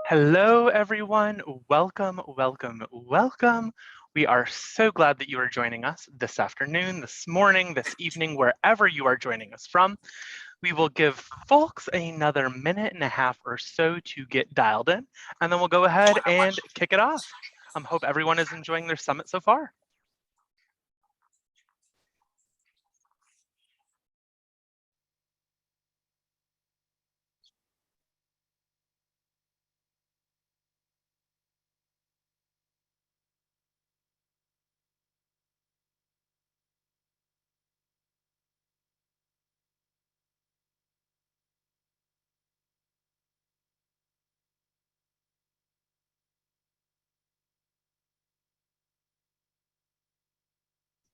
Hello, everyone. Welcome, welcome, welcome. We are so glad that you are joining us this afternoon, this morning, this evening, wherever you are joining us from. We will give folks another minute and a half or so to get dialed in, and then we'll go ahead and kick it off. Hope everyone is enjoying their summit so far.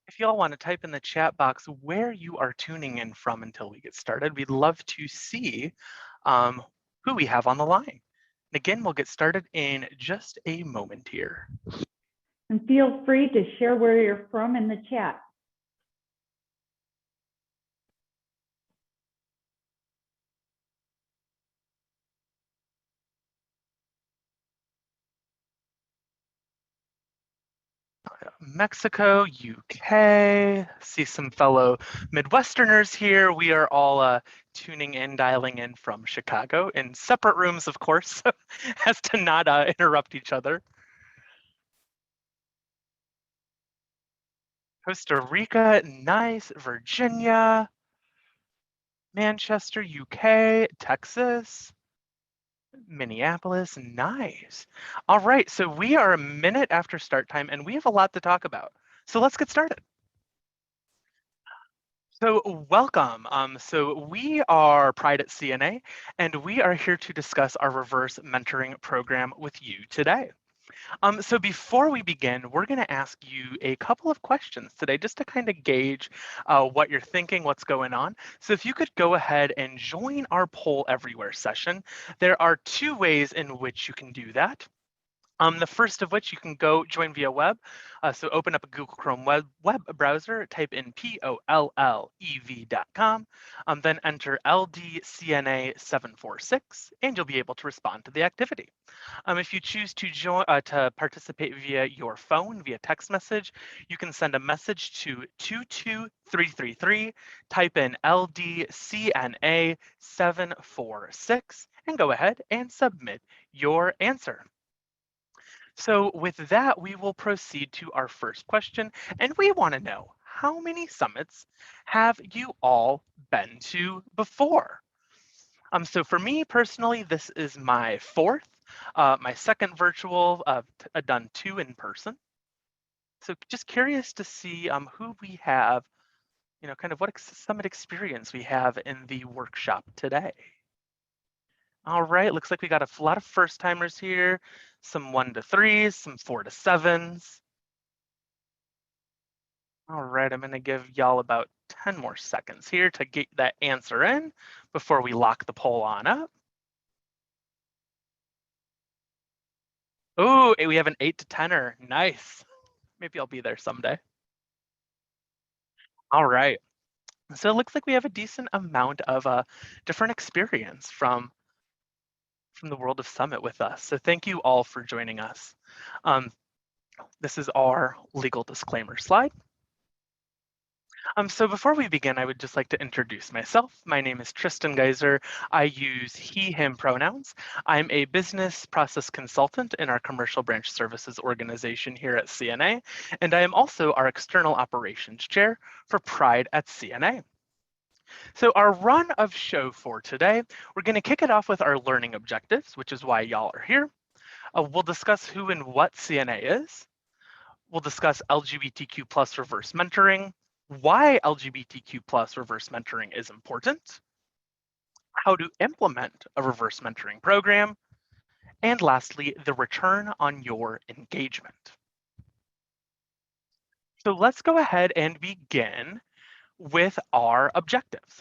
If y'all want to type in the chat box where you are tuning in from until we get started, we'd love to see who we have on the line. And again, we'll get started in just a moment here. And feel free to share where you're from in the chat. Mexico, UK, see some fellow Midwesterners here. We are all tuning in, dialing in from Chicago in separate rooms, of course, as to not interrupt each other. Costa Rica, nice. Virginia, Manchester, UK, Texas, Minneapolis, nice. All right, so we are a minute after start time and we have a lot to talk about. So let's get started. So welcome. So we are Pride CNA and we are here to discuss our reverse mentoring program with you today. So before we begin, we're going to ask you a couple of questions today just to kind of gauge what you're thinking, what's going on. So if you could go ahead and join our Poll Everywhere session, there are two ways in which you can do that. The first of which you can go join via web. So open up a Google Chrome web browser, type in pollev.com, then enter LDCNA746, and you'll be able to respond to the activity. If you choose to join to participate via your phone, via text message, you can send a message to 22333, type in LDCNA746, and go ahead and submit your answer. So with that, we will proceed to our first question, and we want to know, how many summits have you all been to before? So for me personally, this is my fourth, my second virtual. I've done 2 in person. So just curious to see who we have, kind of what summit experience we have in the workshop today. All right, looks like we got a lot of first timers here, some 1 to 3s, some 4 to 7s. All right, I'm gonna give y'all about 10 more seconds here to get that answer in before we lock the poll on up. Oh, we have an 8 to 10er, nice. Maybe I'll be there someday. All right, so it looks like we have a decent amount of different experience from the world of Summit with us. So thank you all for joining us. This is our legal disclaimer slide. So before we begin, I would just like to introduce myself. My name is Tristan Geiser. I use he, him pronouns. I'm a business process consultant in our commercial branch services organization here at CNA, and I am also our external operations chair for Pride at CNA. So our run of show for today, we're going to kick it off with our learning objectives, which is why y'all are here. We'll discuss who and what CNA is. We'll discuss LGBTQ plus reverse mentoring, why LGBTQ plus reverse mentoring is important, how to implement a reverse mentoring program, and lastly, the return on your engagement. So let's go ahead and begin with our objectives.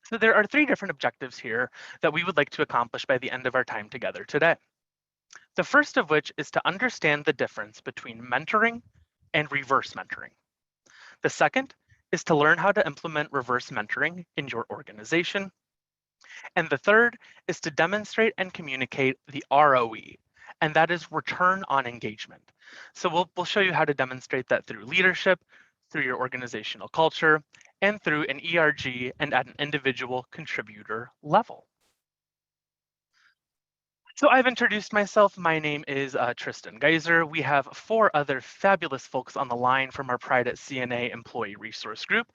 So there are 3 different objectives here that we would like to accomplish by the end of our time together today. The first of which is to understand the difference between mentoring and reverse mentoring. The second is to learn how to implement reverse mentoring in your organization. And the third is to demonstrate and communicate the ROE, and that is return on engagement. So we'll show you how to demonstrate that through leadership, through your organizational culture, and through an ERG and at an individual contributor level. So I've introduced myself. My name is Tristan Geiser. We have 4 other fabulous folks on the line from our Pride at CNA employee resource group.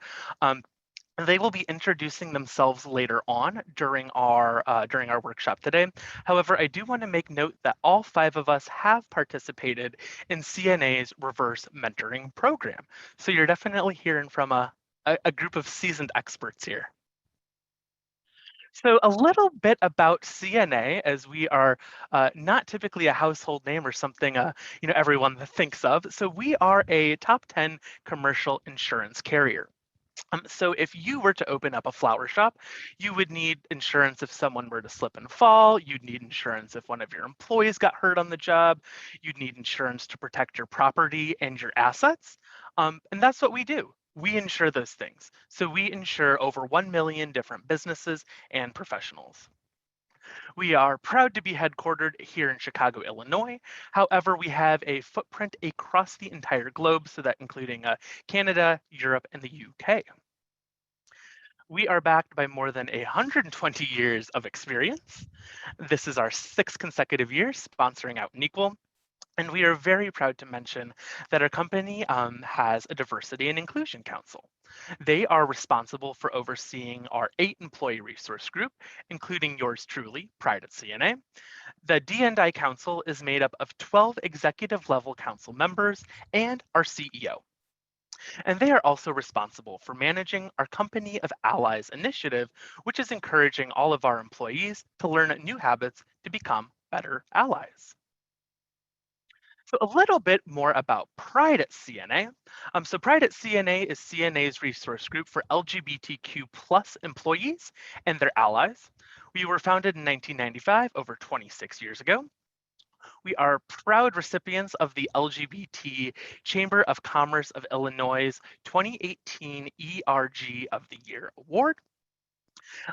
They will be introducing themselves later on during our workshop today. However, I do want to make note that all 5 of us have participated in CNA's reverse mentoring program. So you're definitely hearing from a group of seasoned experts here. So a little bit about CNA, as we are not typically a household name or something everyone thinks of. So we are a top 10 commercial insurance carrier. So if you were to open up a flower shop, you would need insurance if someone were to slip and fall. You'd need insurance if one of your employees got hurt on the job. You'd need insurance to protect your property and your assets. And that's what we do. We insure those things. So we insure over 1 million different businesses and professionals. We are proud to be headquartered here in Chicago, Illinois. However, we have a footprint across the entire globe, so that including Canada, Europe, and the UK. We are backed by more than 120 years of experience. This is our 6th consecutive year sponsoring Out and Equal. And we are very proud to mention that our company has a diversity and inclusion council. They are responsible for overseeing our 8 employee resource group, including yours truly, Pride at CNA. The D&I council is made up of 12 executive level council members and our CEO. And they are also responsible for managing our Company of Allies initiative, which is encouraging all of our employees to learn new habits to become better allies. So a little bit more about Pride at CNA. So Pride at CNA is CNA's resource group for LGBTQ plus employees and their allies. We were founded in 1995, over 26 years ago. We are proud recipients of the LGBT Chamber of Commerce of Illinois' 2018 ERG of the Year Award.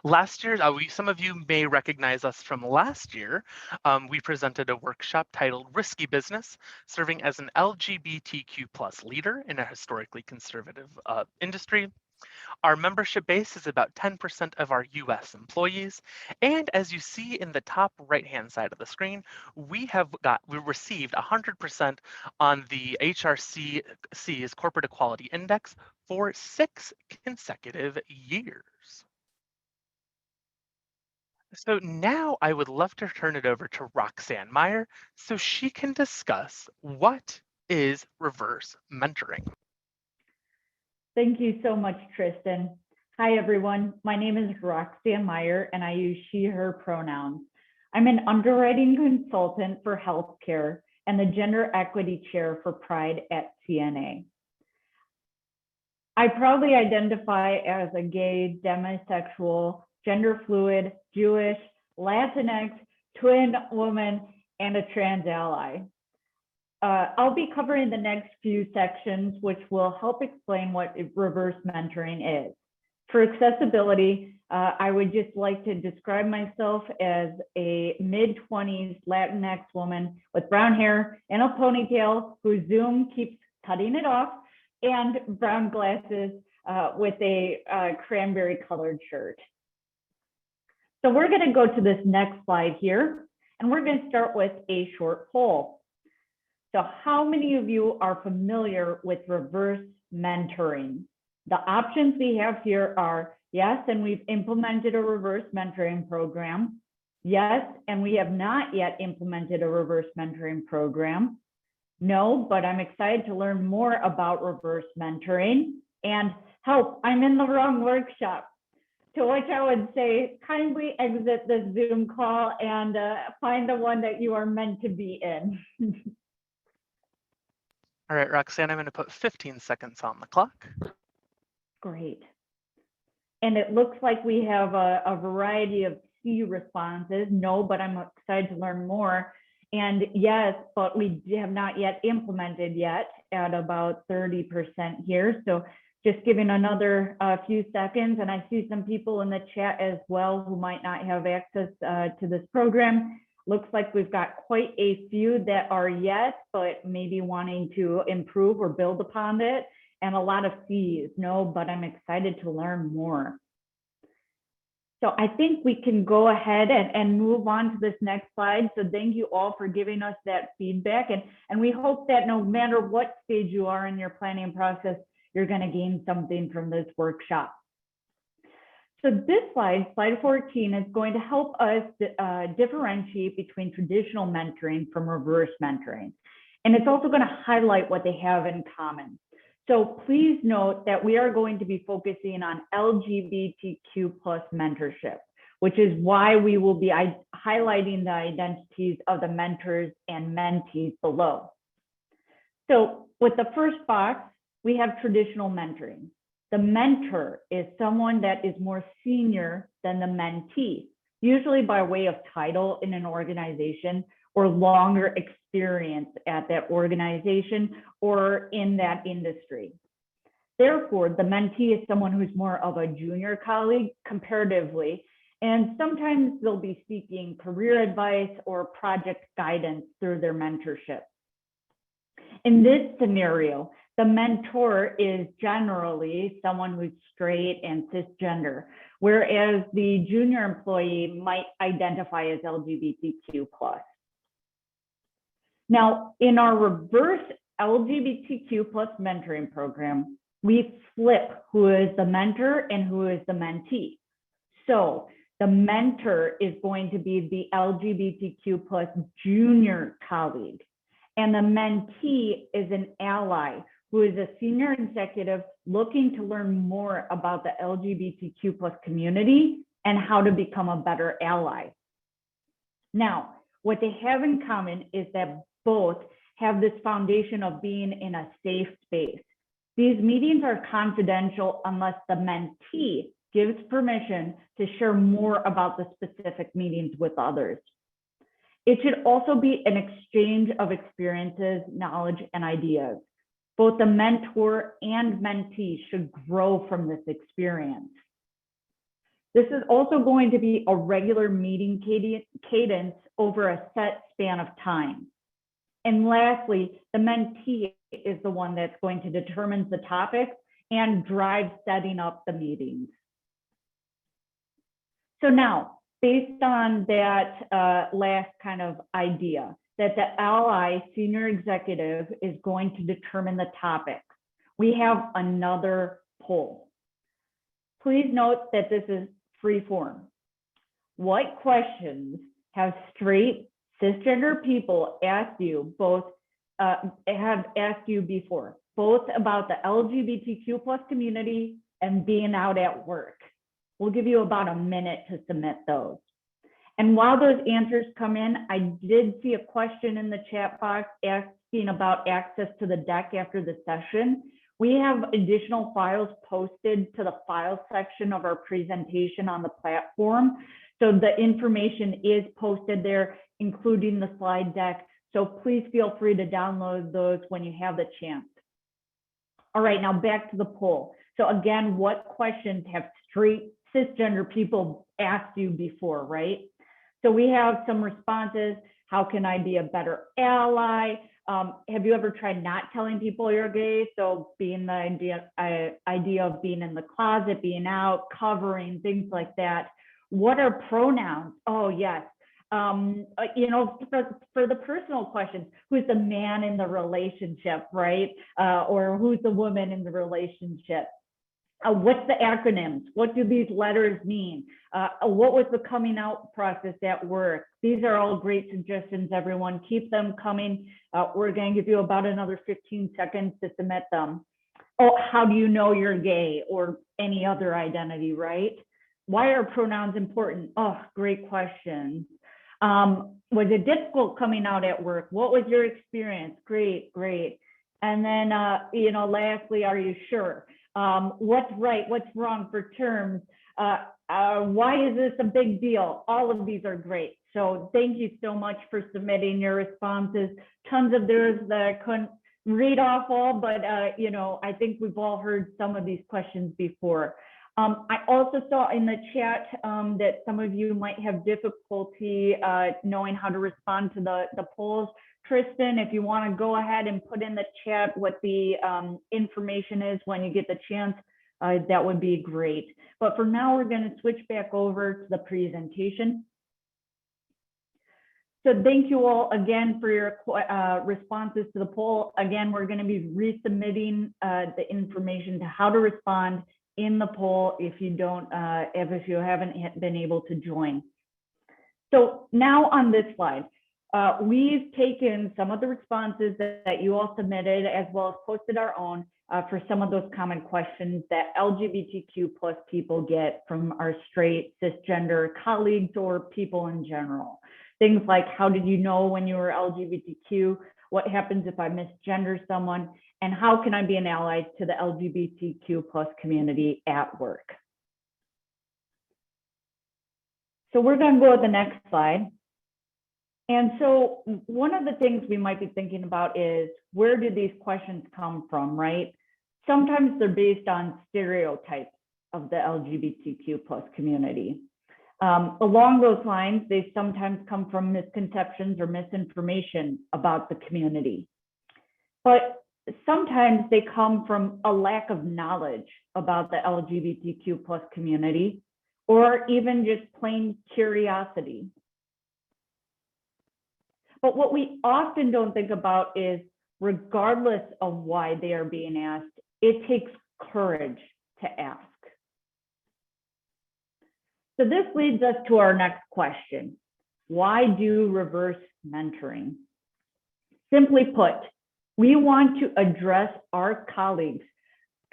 Last year, some of you may recognize us from last year. We presented a workshop titled Risky Business, serving as an LGBTQ plus leader in a historically conservative industry. Our membership base is about 10% of our US employees. And as you see in the top right-hand side of the screen, we received 100% on the HRC's Corporate Equality Index for 6 consecutive years. So now I would love to turn it over to Roxanne Meyer so she can discuss what is reverse mentoring. Thank you so much, Tristan. Hi, everyone. My name is Roxanne Meyer, and I use she, her pronouns. I'm an underwriting consultant for healthcare and the gender equity chair for Pride at CNA. I proudly identify as a gay, demisexual, gender fluid, Jewish, Latinx, twin woman, and a trans ally. I'll be covering the next few sections, which will help explain what reverse mentoring is. For accessibility, I would just like to describe myself as a mid-20s Latinx woman with brown hair and a ponytail whose Zoom keeps cutting it off, and brown glasses with a cranberry colored shirt. So we're going to go to this next slide here, and we're going to start with a short poll. So how many of you are familiar with reverse mentoring? The options we have here are yes, and we've implemented a reverse mentoring program. Yes, and we have not yet implemented a reverse mentoring program. No, but I'm excited to learn more about reverse mentoring. And help, I'm in the wrong workshop. To which I would say, kindly exit the Zoom call and find the one that you are meant to be in. All right, Roxanne, I'm going to put 15 seconds on the clock. Great. And it looks like we have a variety of C responses. No, but I'm excited to learn more. And yes, but we have not yet implemented yet at about 30% here. So Just giving another few seconds, and I see some people in the chat as well who might not have access to this program. Looks like we've got quite a few that are yes, but maybe wanting to improve or build upon it, and a lot of C's, no, but I'm excited to learn more. So I think we can go ahead and move on to this next slide. So thank you all for giving us that feedback. And we hope that no matter what stage you are in your planning process, you're going to gain something from this workshop. So this slide, slide 14, is going to help us differentiate between traditional mentoring from reverse mentoring. And it's also going to highlight what they have in common. So please note that we are going to be focusing on LGBTQ plus mentorship, which is why we will be highlighting the identities of the mentors and mentees below. So with the first box, we have traditional mentoring. The mentor is someone that is more senior than the mentee, usually by way of title in an organization or longer experience at that organization or in that industry. Therefore, the mentee is someone who's more of a junior colleague comparatively, and sometimes they'll be seeking career advice or project guidance through their mentorship. In this scenario, the mentor is generally someone who's straight and cisgender, whereas the junior employee might identify as LGBTQ plus. Now, in our reverse LGBTQ plus mentoring program, we flip who is the mentor and who is the mentee. So the mentor is going to be the LGBTQ plus junior colleague, and the mentee is an ally who is a senior executive looking to learn more about the LGBTQ plus community and how to become a better ally. Now, what they have in common is that both have this foundation of being in a safe space. These meetings are confidential unless the mentee gives permission to share more about the specific meetings with others. It should also be an exchange of experiences, knowledge, and ideas. Both the mentor and mentee should grow from this experience. This is also going to be a regular meeting cadence over a set span of time. And lastly, the mentee is the one that's going to determine the topics and drive setting up the meetings. So now, based on that last kind of idea, that the ally senior executive is going to determine the topics, we have another poll. Please note that this is free form. What questions have straight cisgender people asked you before, both about the LGBTQ plus community and being out at work? We'll give you about a minute to submit those. And while those answers come in, I did see a question in the chat box asking about access to the deck after the session. We have additional files posted to the file section of our presentation on the platform. So the information is posted there, including the slide deck. So please feel free to download those when you have the chance. All right, now back to the poll. So again, what questions have straight cisgender people asked you before, right? So we have some responses. How can I be a better ally? Have you ever tried not telling people you're gay? So being the idea of being in the closet, being out, covering, things like that. What are pronouns? Oh, yes. You know, for the personal questions, who's the man in the relationship, right? Or who's the woman in the relationship? What's the acronyms? What do these letters mean? What was the coming out process at work? These are all great suggestions, everyone. Keep them coming. We're going to give you about another 15 seconds to submit them. Oh, how do you know you're gay or any other identity, right? Why are pronouns important? Oh, great question. Was it difficult coming out at work? What was your experience? Great, great. And then, you know, lastly, are you sure? What's right? What's wrong for terms? Why is this a big deal? All of these are great. So thank you so much for submitting your responses. Tons of those that I couldn't read off all, but you know, I think we've all heard some of these questions before. I also saw in the chat that some of you might have difficulty knowing how to respond to the polls. Tristan, if you want to go ahead and put in the chat what the information is when you get the chance, that would be great. But for now, we're going to switch back over to the presentation. So thank you all again for your responses to the poll. Again, we're going to be resubmitting the information to how to respond in the poll if you haven't been able to join. So now on this slide, we've taken some of the responses that you all submitted, as well as posted our own for some of those common questions that LGBTQ plus people get from our straight cisgender colleagues or people in general. Things like, how did you know when you were LGBTQ? What happens if I misgender someone? And how can I be an ally to the LGBTQ plus community at work? So we're going to go to the next slide. And so one of the things we might be thinking about is, where do these questions come from, right? Sometimes they're based on stereotypes of the LGBTQ plus community. Along those lines, they sometimes come from misconceptions or misinformation about the community. But sometimes they come from a lack of knowledge about the LGBTQ plus community, or even just plain curiosity. But what we often don't think about is, regardless of why they are being asked, it takes courage to ask. So this leads us to our next question. Why do reverse mentoring? Simply put, we want to address our colleagues'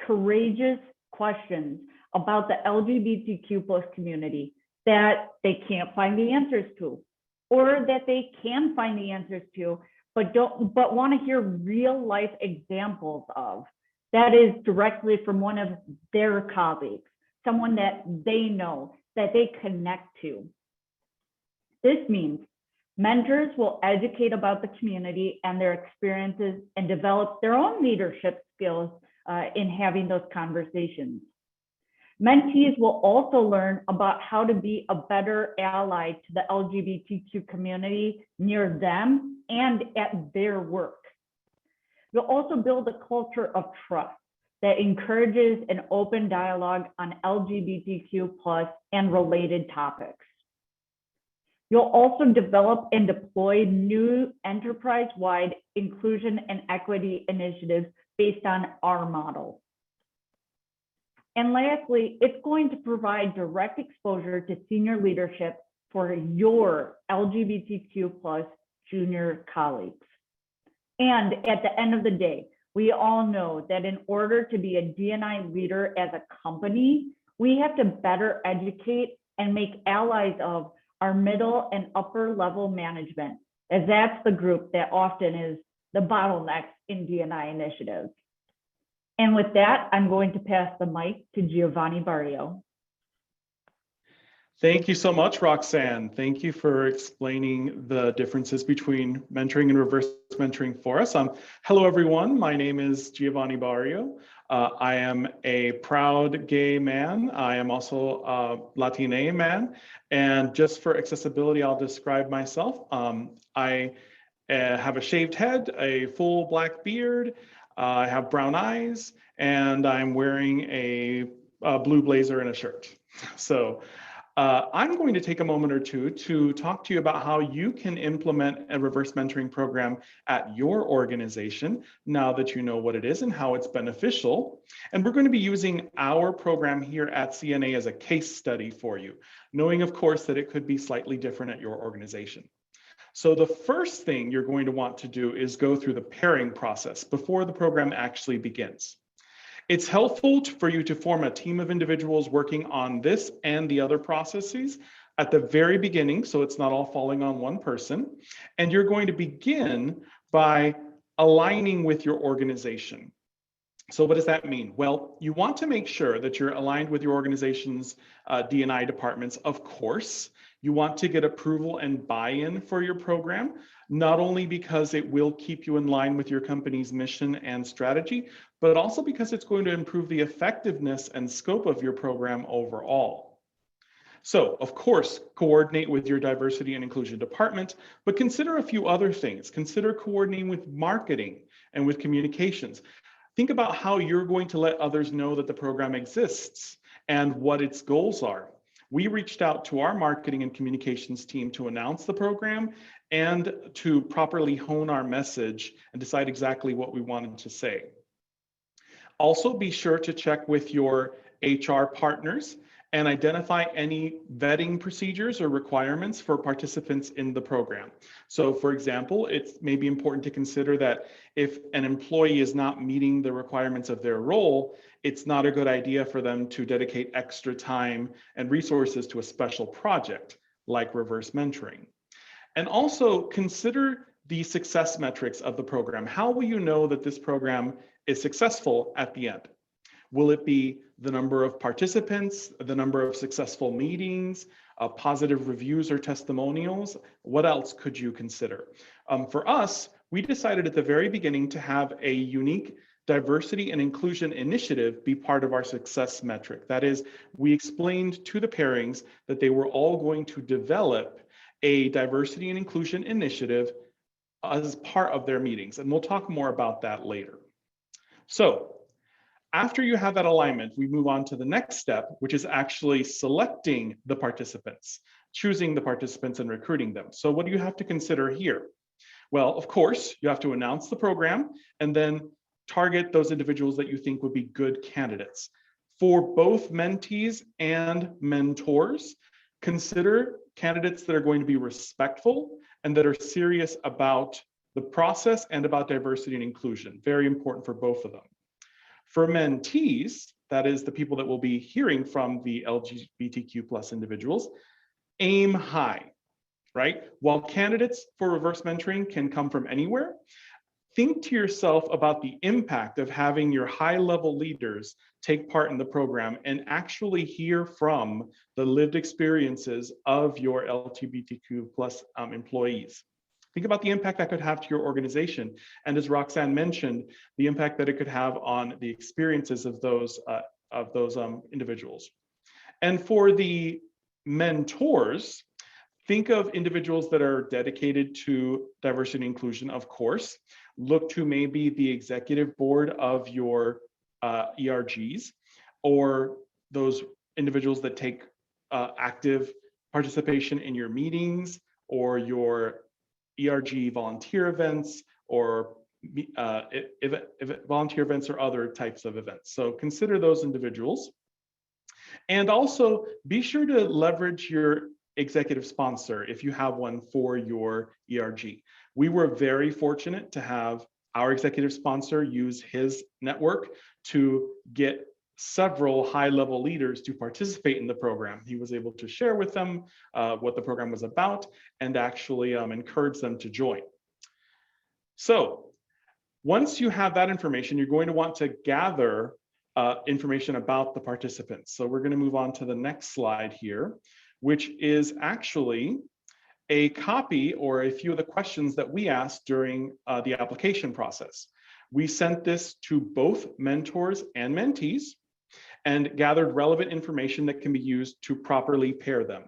courageous questions about the LGBTQ plus community that they can't find the answers to, or that they can find the answers to, but want to hear real life examples of. That is directly from one of their colleagues, someone that they know, that they connect to. This means mentors will educate about the community and their experiences and develop their own leadership skills in having those conversations. Mentees will also learn about how to be a better ally to the LGBTQ community near them and at their work. You'll also build a culture of trust that encourages an open dialogue on LGBTQ plus and related topics. You'll also develop and deploy new enterprise-wide inclusion and equity initiatives based on our model. And lastly, it's going to provide direct exposure to senior leadership for your LGBTQ plus junior colleagues. And at the end of the day, we all know that in order to be a D&I leader as a company, we have to better educate and make allies of our middle and upper level management, as that's the group that often is the bottleneck in D&I initiatives. And with that, I'm going to pass the mic to Giovanni Barrio. Thank you so much, Roxanne. Thank you for explaining the differences between mentoring and reverse mentoring for us. Hello, everyone. My name is Giovanni Barrio. I am a proud gay man. I am also a Latina man. And just for accessibility, I'll describe myself. I have a shaved head, a full black beard. I have brown eyes, and I'm wearing a blue blazer and a shirt. So I'm going to take a moment or two to talk to you about how you can implement a reverse mentoring program at your organization now that you know what it is and how it's beneficial. And we're going to be using our program here at CNA as a case study for you, knowing, of course, that it could be slightly different at your organization. So the first thing you're going to want to do is go through the pairing process before the program actually begins. It's helpful for you to form a team of individuals working on this and the other processes at the very beginning, so it's not all falling on one person. And you're going to begin by aligning with your organization. So what does that mean? Well, you want to make sure that you're aligned with your organization's D&I departments, of course. You want to get approval and buy-in for your program, not only because it will keep you in line with your company's mission and strategy, but also because it's going to improve the effectiveness and scope of your program overall. So, of course, coordinate with your diversity and inclusion department, but consider a few other things. Consider coordinating with marketing and with communications. Think about how you're going to let others know that the program exists and what its goals are. We reached out to our marketing and communications team to announce the program and to properly hone our message and decide exactly what we wanted to say. Also, be sure to check with your HR partners and identify any vetting procedures or requirements for participants in the program. So for example, it may be important to consider that if an employee is not meeting the requirements of their role, it's not a good idea for them to dedicate extra time and resources to a special project like reverse mentoring. And also consider the success metrics of the program. How will you know that this program is successful at the end? Will it be the number of participants, the number of successful meetings, positive reviews or testimonials? What else could you consider? For us, we decided at the very beginning to have a unique diversity and inclusion initiative be part of our success metric. That is, we explained to the pairings that they were all going to develop a diversity and inclusion initiative as part of their meetings. And we'll talk more about that later. So, after you have that alignment, we move on to the next step, which is actually selecting the participants, choosing the participants and recruiting them. So what do you have to consider here? Well, of course, you have to announce the program and then target those individuals that you think would be good candidates. For both mentees and mentors, consider candidates that are going to be respectful and that are serious about the process and about diversity and inclusion. Very important for both of them. For mentees, that is the people that will be hearing from the LGBTQ plus individuals, aim high, right? While candidates for reverse mentoring can come from anywhere, think to yourself about the impact of having your high-level leaders take part in the program and actually hear from the lived experiences of your LGBTQ plus employees. Think about the impact that could have to your organization. And as Roxanne mentioned, the impact that it could have on the experiences of those individuals. And for the mentors, think of individuals that are dedicated to diversity and inclusion, of course. Look to maybe the executive board of your ERGs, or those individuals that take active participation in your meetings or your ERG volunteer events or volunteer events or other types of events. So consider those individuals. And also be sure to leverage your executive sponsor if you have one for your ERG. We were very fortunate to have our executive sponsor use his network to get several high-level leaders to participate in the program. He was able to share with them what the program was about and actually encourage them to join. So once you have that information, you're going to want to gather information about the participants. So we're going to move on to the next slide here, which is actually a copy or a few of the questions that we asked during the application process. We sent this to both mentors and mentees and gathered relevant information that can be used to properly pair them.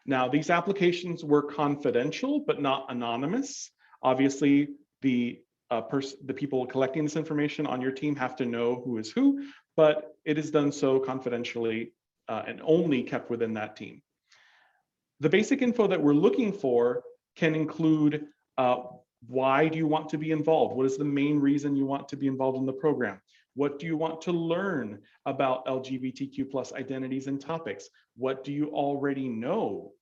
Now, these applications were confidential, but not anonymous. Obviously, the people collecting this information on your team have to know who is who, but it is done so confidentially and only kept within that team. The basic info that we're looking for can include why do you want to be involved? What is the main reason you want to be involved in the program? What do you want to learn about LGBTQ plus identities and topics? What do you already know?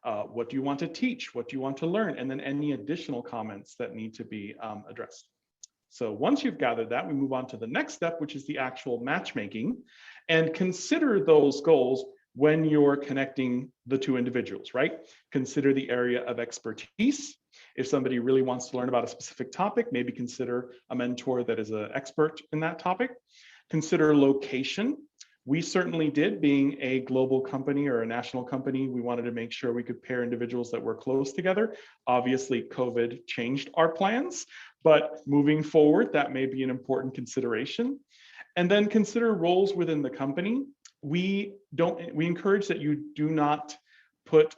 What do you want to teach? What do you want to learn? And then any additional comments that need to be addressed. So once you've gathered that, we move on to the next step, which is the actual matchmaking, and consider those goals when you're connecting the two individuals, right? Consider the area of expertise. If somebody really wants to learn about a specific topic, maybe consider a mentor that is an expert in that topic. Consider location. We certainly did, being a global company or a national company, we wanted to make sure we could pair individuals that were close together. Obviously, COVID changed our plans, but moving forward, that may be an important consideration. And then consider roles within the company. We encourage that you do not put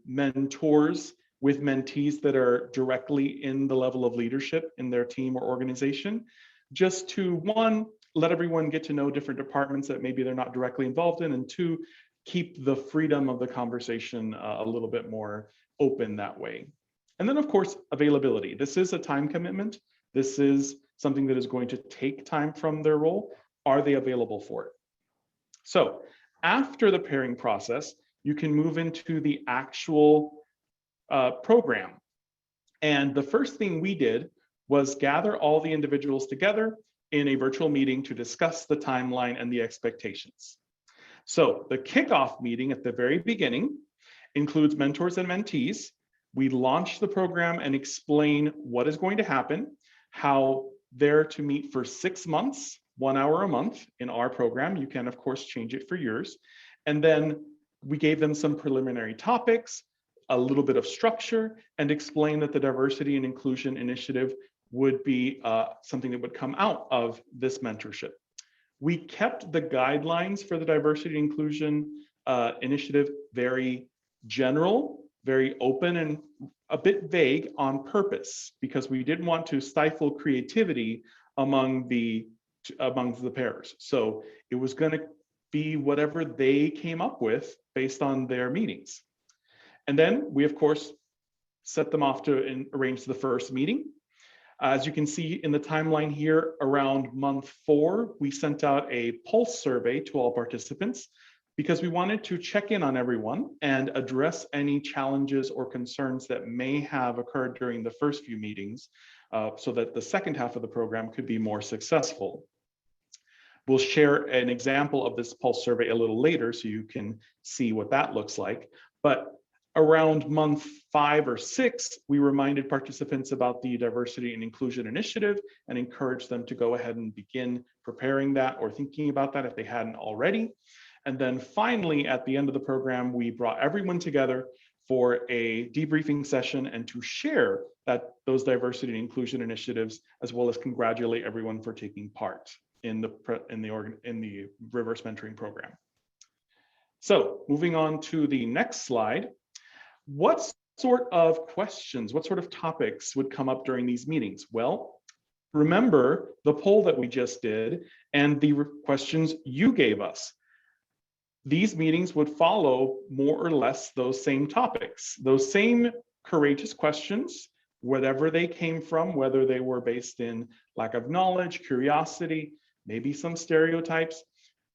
mentors with mentees that are directly in the level of leadership in their team or organization, just to, one, let everyone get to know different departments that maybe they're not directly involved in, and two, keep the freedom of the conversation a little bit more open that way. And then of course, availability. This is a time commitment. This is something that is going to take time from their role. Are they available for it? So after the pairing process, you can move into the actual program. And the first thing we did was gather all the individuals together in a virtual meeting to discuss the timeline and the expectations. So the kickoff meeting at the very beginning includes mentors and mentees. We launch the program and explain what is going to happen, how they're to meet for 6 months, 1 hour a month in our program. You can, of course, change it for yours. And then we gave them some preliminary topics, a little bit of structure, and explain that the diversity and inclusion initiative would be something that would come out of this mentorship. We kept the guidelines for the diversity and inclusion initiative very general, very open, and a bit vague on purpose, because we didn't want to stifle creativity among the pairs. So it was going to be whatever they came up with based on their meetings. And then we, of course, set them off to arrange the first meeting. As you can see in the timeline here, around month 4, we sent out a pulse survey to all participants because we wanted to check in on everyone and address any challenges or concerns that may have occurred during the first few meetings, so that the second half of the program could be more successful. We'll share an example of this pulse survey a little later so you can see what that looks like. But around month 5 or 6, we reminded participants about the Diversity and Inclusion Initiative and encouraged them to go ahead and begin preparing that or thinking about that if they hadn't already. And then finally, at the end of the program, we brought everyone together for a debriefing session and to share those diversity and inclusion initiatives, as well as congratulate everyone for taking part in the reverse mentoring program. So moving on to the next slide. What sort of questions, what sort of topics would come up during these meetings? Well, remember the poll that we just did and the questions you gave us. These meetings would follow more or less those same topics, those same courageous questions, whatever they came from, whether they were based in lack of knowledge, curiosity, maybe some stereotypes,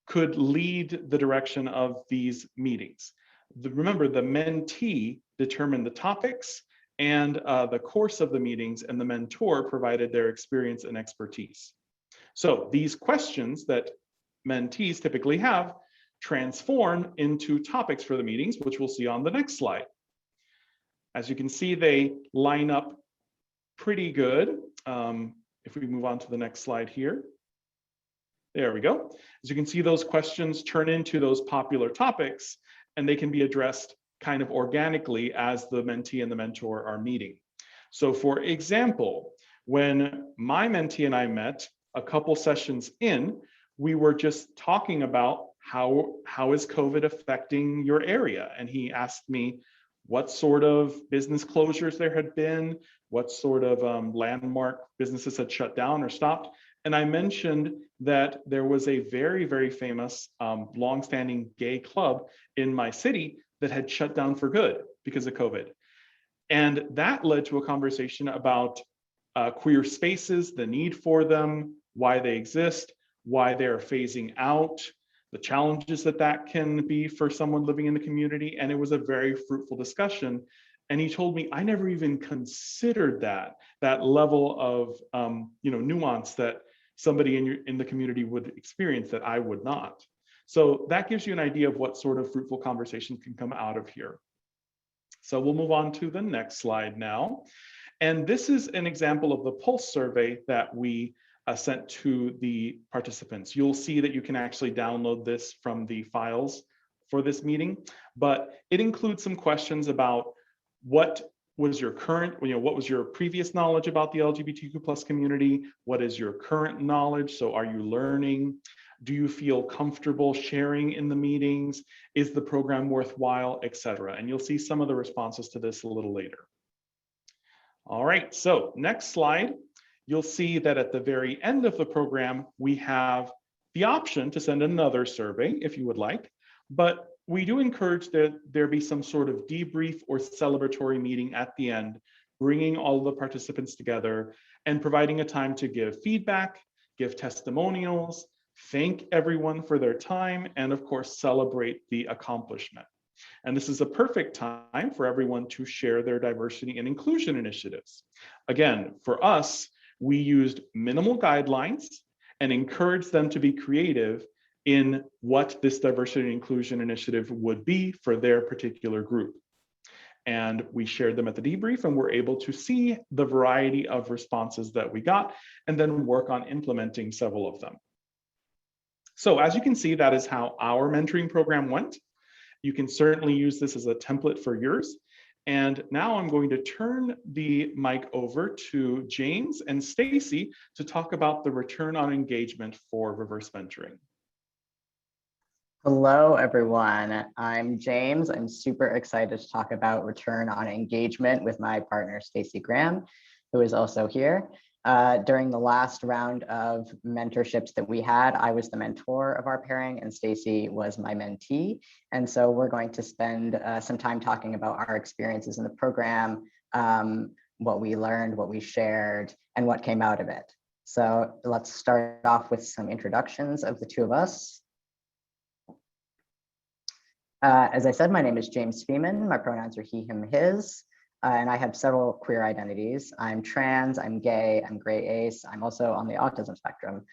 could lead the direction of these meetings. Remember, the mentee determined the topics and the course of the meetings, and the mentor provided their experience and expertise. So these questions that mentees typically have transform into topics for the meetings, which we'll see on the next slide. As you can see, they line up pretty good. If we move on to the next slide here. There we go. As you can see, those questions turn into those popular topics, and they can be addressed kind of organically as the mentee and the mentor are meeting. So for example, when my mentee and I met a couple sessions in, we were just talking about how is COVID affecting your area? And he asked me what sort of business closures there had been, what sort of landmark businesses had shut down or stopped. And I mentioned that there was a very, very famous longstanding gay club in my city that had shut down for good because of COVID. And that led to a conversation about queer spaces, the need for them, why they exist, why they're phasing out, the challenges that can be for someone living in the community. And it was a very fruitful discussion. And he told me, I never even considered that level of nuance that somebody in the community would experience that I would not. So that gives you an idea of what sort of fruitful conversation can come out of here. So we'll move on to the next slide now. And this is an example of the pulse survey that we sent to the participants. You'll see that you can actually download this from the files for this meeting, but it includes some questions about what was your current, what was your previous knowledge about the LGBTQ plus community? What is your current knowledge? So are you learning? Do you feel comfortable sharing in the meetings? Is the program worthwhile, etc.? And you'll see some of the responses to this a little later. All right, so next slide, you'll see that at the very end of the program, we have the option to send another survey if you would like, but we do encourage that there be some sort of debrief or celebratory meeting at the end, bringing all of the participants together and providing a time to give feedback, give testimonials, thank everyone for their time, and of course, celebrate the accomplishment. And this is a perfect time for everyone to share their diversity and inclusion initiatives. Again, for us, we used minimal guidelines and encouraged them to be creative in what this diversity and inclusion initiative would be for their particular group. And we shared them at the debrief and were able to see the variety of responses that we got and then work on implementing several of them. So as you can see, that is how our mentoring program went. You can certainly use this as a template for yours. And now I'm going to turn the mic over to James and Stacy to talk about the return on engagement for reverse mentoring. Hello, everyone. I'm James. I'm super excited to talk about return on engagement with my partner, Stacy Graham, who is also here. During the last round of mentorships that we had, I was the mentor of our pairing and Stacy was my mentee. And so we're going to spend some time talking about our experiences in the program, what we learned, what we shared, and what came out of it. So let's start off with some introductions of the two of us. As I said, my name is James Feeman. My pronouns are he, him, his, and I have several queer identities. I'm trans, I'm gay, I'm gray ace. I'm also on the autism spectrum.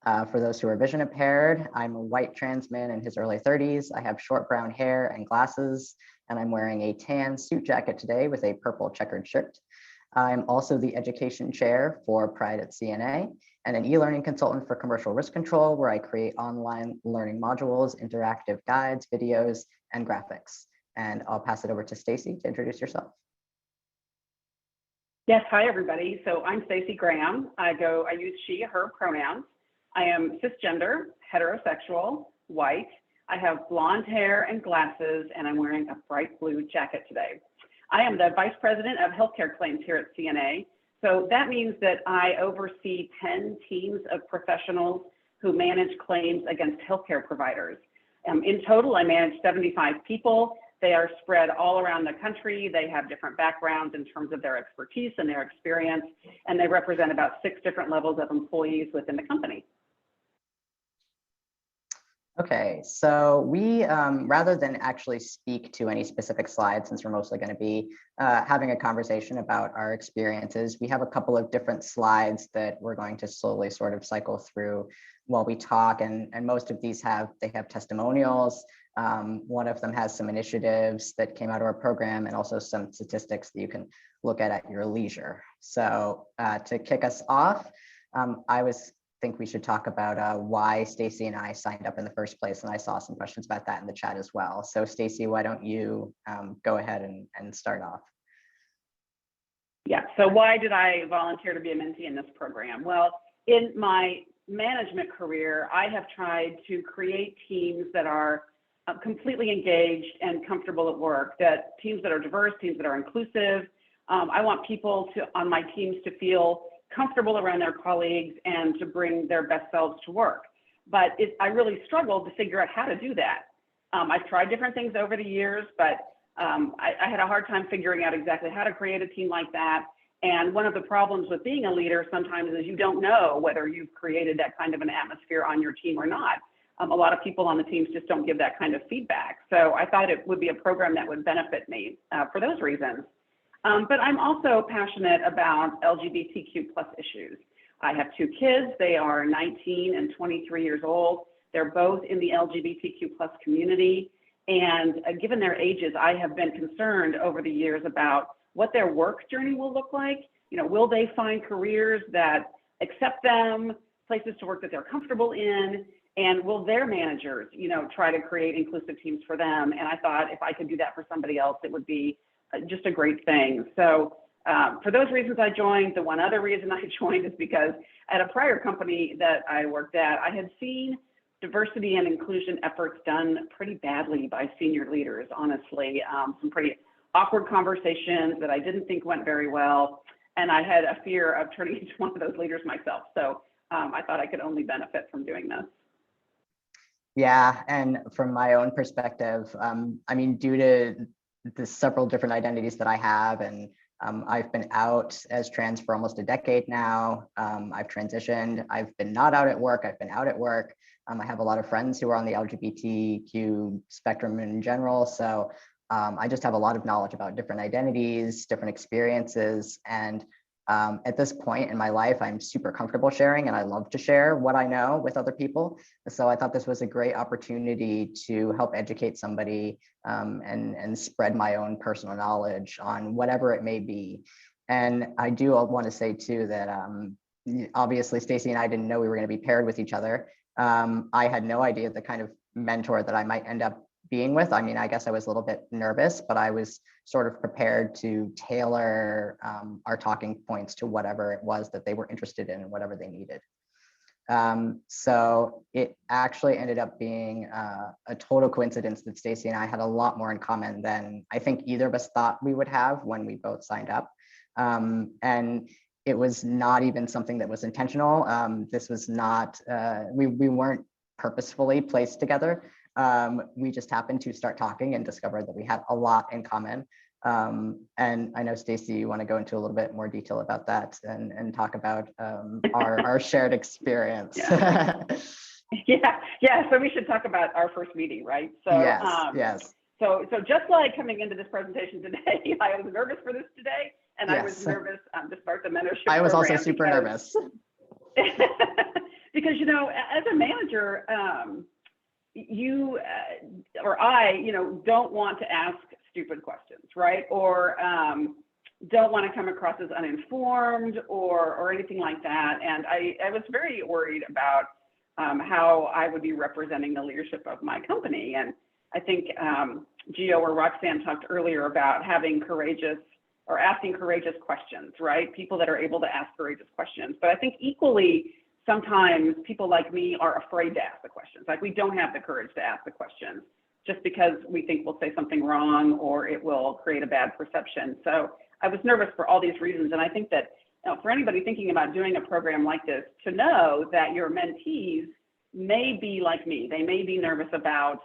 For those who are vision impaired, I'm a white trans man in his early 30s. I have short brown hair and glasses, and I'm wearing a tan suit jacket today with a purple checkered shirt. I'm also the education chair for Pride at CNA and an e-learning consultant for commercial risk control, where I create online learning modules, interactive guides, videos, and graphics. And I'll pass it over to Stacy to introduce yourself. Yes, hi everybody. So I'm Stacy Graham. I use she, her pronouns. I am cisgender, heterosexual, white. I have blonde hair and glasses, and I'm wearing a bright blue jacket today. I am the Vice President of Healthcare Claims here at CNA. So that means that I oversee 10 teams of professionals who manage claims against healthcare providers. In total, I manage 75 people. They are spread all around the country. They have different backgrounds in terms of their expertise and their experience, and they represent about 6 different levels of employees within the company. Okay, so we, rather than actually speak to any specific slides, since we're mostly going to be having a conversation about our experiences, we have a couple of different slides that we're going to slowly sort of cycle through while we talk, and most of these have testimonials. One of them has some initiatives that came out of our program and also some statistics that you can look at your leisure. So to kick us off, I think we should talk about why Stacy and I signed up in the first place, and I saw some questions about that in the chat as well. So Stacy, why don't you go ahead and start off? Yeah, so why did I volunteer to be a mentee in this program? Well, in my management career, I have tried to create teams that are completely engaged and comfortable at work, that teams that are diverse, teams that are inclusive. I want people on my teams to feel comfortable around their colleagues and to bring their best selves to work. But I really struggled to figure out how to do that. I've tried different things over the years, but I had a hard time figuring out exactly how to create a team like that. And one of the problems with being a leader sometimes is you don't know whether you've created that kind of an atmosphere on your team or not. A lot of people on the teams just don't give that kind of feedback. So I thought it would be a program that would benefit me for those reasons. But I'm also passionate about LGBTQ plus issues. I have 2 kids. They are 19 and 23 years old. They're both in the LGBTQ plus community. And given their ages, I have been concerned over the years about what their work journey will look like will they find careers that accept them, places to work that they're comfortable in, and will their managers, try to create inclusive teams for them? And I thought if I could do that for somebody else, it would be just a great thing. So for those reasons I joined. The one other reason I joined is because at a prior company that I worked at, I had seen diversity and inclusion efforts done pretty badly by senior leaders, honestly. Some pretty awkward conversations that I didn't think went very well. And I had a fear of turning into one of those leaders myself. So I thought I could only benefit from doing this. Yeah, and from my own perspective, due to the several different identities that I have, and I've been out as trans for almost a decade now. I've transitioned. I've been not out at work. I've been out at work. I have a lot of friends who are on the LGBTQ spectrum in general. So I just have a lot of knowledge about different identities, different experiences. And at this point in my life, I'm super comfortable sharing, and I love to share what I know with other people. So I thought this was a great opportunity to help educate somebody and spread my own personal knowledge on whatever it may be. And I do want to say too that obviously Stacy and I didn't know we were going to be paired with each other. I had no idea the kind of mentor that I might end up being with. I mean, I guess I was a little bit nervous, but I was sort of prepared to tailor our talking points to whatever it was that they were interested in and whatever they needed. So it actually ended up being a total coincidence that Stacy and I had a lot more in common than I think either of us thought we would have when we both signed up. And it was not even something that was intentional. This was not, we weren't purposefully placed together. We just happened to start talking and discovered that we had a lot in common. And I know, Stacy, you want to go into a little bit more detail about that and talk about our shared experience. Yeah. So we should talk about our first meeting, right? So yes. So just like coming into this presentation today, I was nervous for this today, and yes. I was nervous to start the mentorship I was program also super nervous. Because, as a manager, you or I, don't want to ask stupid questions, right? Or don't want to come across as uninformed or anything like that. And I was very worried about how I would be representing the leadership of my company. And I think Gio or Roxanne talked earlier about having courageous or asking courageous questions, right? People that are able to ask courageous questions. But I think equally, sometimes people like me are afraid to ask the questions. Like, we don't have the courage to ask the questions just because we think we'll say something wrong or it will create a bad perception. So I was nervous for all these reasons. And I think that for anybody thinking about doing a program like this, to know that your mentees may be like me. They may be nervous about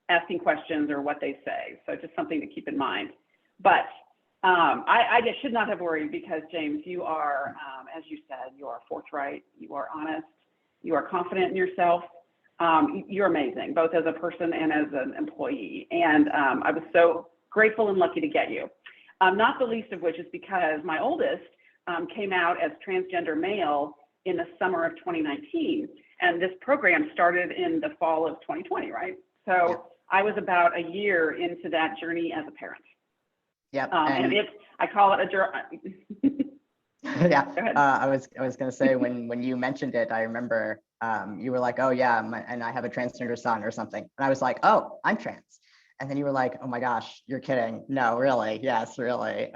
asking questions or what they say. So just something to keep in mind. But I just should not have worried, because James, you are, as you said, you are forthright, you are honest, you are confident in yourself. You're amazing, both as a person and as an employee. And I was so grateful and lucky to get you. Not the least of which is because my oldest came out as transgender male in the summer of 2019. And this program started in the fall of 2020, right? So I was about a year into that journey as a parent. Yep. And I call it a journey. Yeah. I was going to say, when you mentioned it, I remember you were like, oh yeah, and I have a transgender son or something. And I was like, oh, I'm trans. And then you were like, oh my gosh, you're kidding. No, really. Yes, really.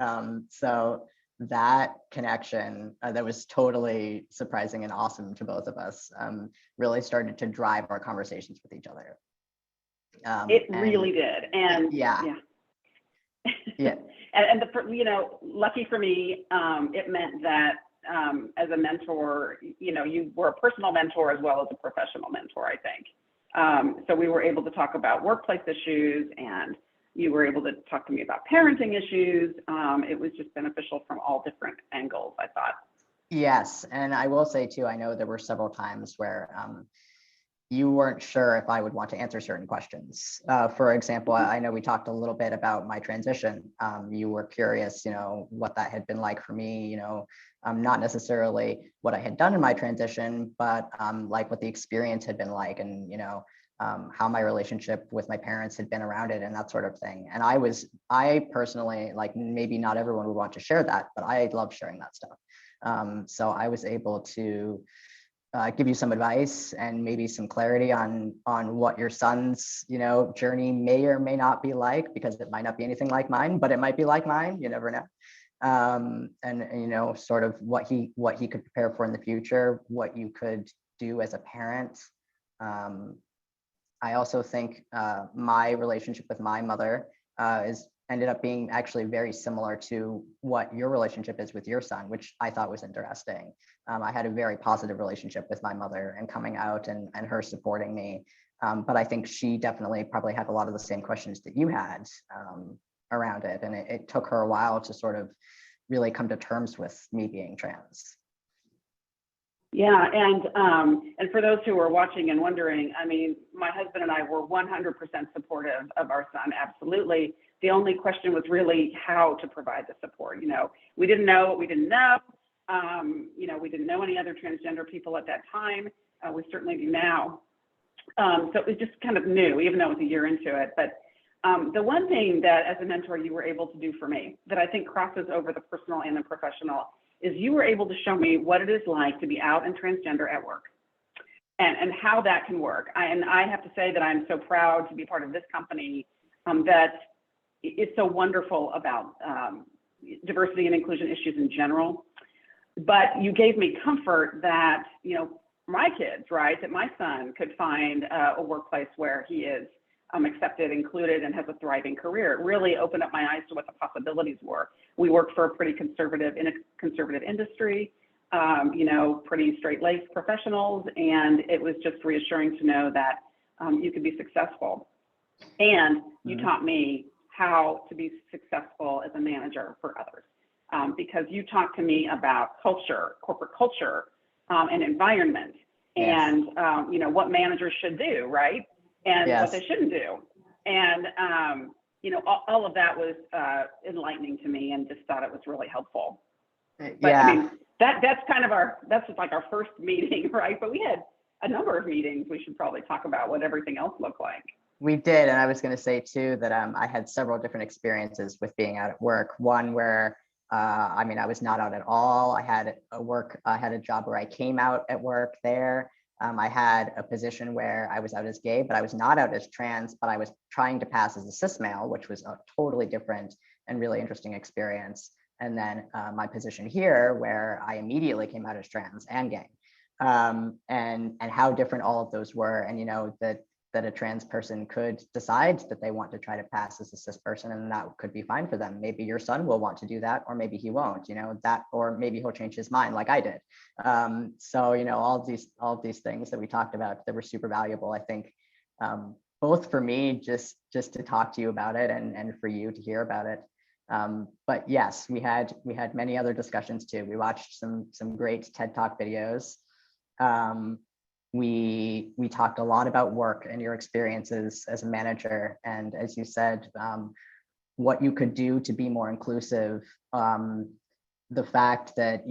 So that connection that was totally surprising and awesome to both of us really started to drive our conversations with each other. It really did. And yeah. And lucky for me, it meant that as a mentor, you were a personal mentor as well as a professional mentor, I think. So we were able to talk about workplace issues, and you were able to talk to me about parenting issues. It was just beneficial from all different angles, I thought. Yes, and I will say too, I know there were several times where you weren't sure if I would want to answer certain questions. For example, I know we talked a little bit about my transition. You were curious, what that had been like for me, not necessarily what I had done in my transition, but like what the experience had been like. And, how my relationship with my parents had been around it and that sort of thing. And I personally, like maybe not everyone would want to share that, but I love sharing that stuff. So I was able to give you some advice and maybe some clarity on what your son's, journey may or may not be like, because it might not be anything like mine, but it might be like mine. You never know. And sort of what he could prepare for in the future, what you could do as a parent. I also think my relationship with my mother ended up being actually very similar to what your relationship is with your son, which I thought was interesting. I had a very positive relationship with my mother and coming out and her supporting me. But I think she definitely probably had a lot of the same questions that you had around it. And it took her a while to sort of really come to terms with me being trans. Yeah, and for those who are watching and wondering, I mean, my husband and I were 100% supportive of our son, absolutely. The only question was really how to provide the support. We didn't know what we didn't know. We didn't know any other transgender people at that time. We certainly do now. So it was just kind of new, even though it was a year into it. But the one thing that as a mentor you were able to do for me that I think crosses over the personal and the professional is you were able to show me what it is like to be out and transgender at work and how that can work. And I have to say that I'm so proud to be part of this company that it's so wonderful about diversity and inclusion issues in general. But you gave me comfort that, my kids, right, that my son could find a workplace where he is accepted, included, and has a thriving career. It really opened up my eyes to what the possibilities were. We work for a pretty conservative industry, pretty straight-laced professionals, and it was just reassuring to know that you could be successful. And you taught me how to be successful as a manager for others, because you talked to me about culture, corporate culture, and environment, and what managers should do, right? And what they shouldn't do. And, all of that was enlightening to me and just thought it was really helpful. But I mean, that's like our first meeting, right? But we had a number of meetings. We should probably talk about what everything else looked like. We did. And I was going to say too, that I had several different experiences with being out at work. One where, I was not out at all. I had a job where I came out at work there. I had a position where I was out as gay, but I was not out as trans, but I was trying to pass as a cis male, which was a totally different and really interesting experience. And then my position here, where I immediately came out as trans and gay, and how different all of those were. And, that a trans person could decide that they want to try to pass as a cis person, and that could be fine for them. Maybe your son will want to do that, or maybe he won't, or maybe he'll change his mind like I did. So, all of these things that we talked about that were super valuable, I think, both for me, just to talk to you about it and for you to hear about it. But yes, we had many other discussions too. We watched some great TED Talk videos. We talked a lot about work and your experiences as a manager. And as you said, what you could do to be more inclusive, the fact that,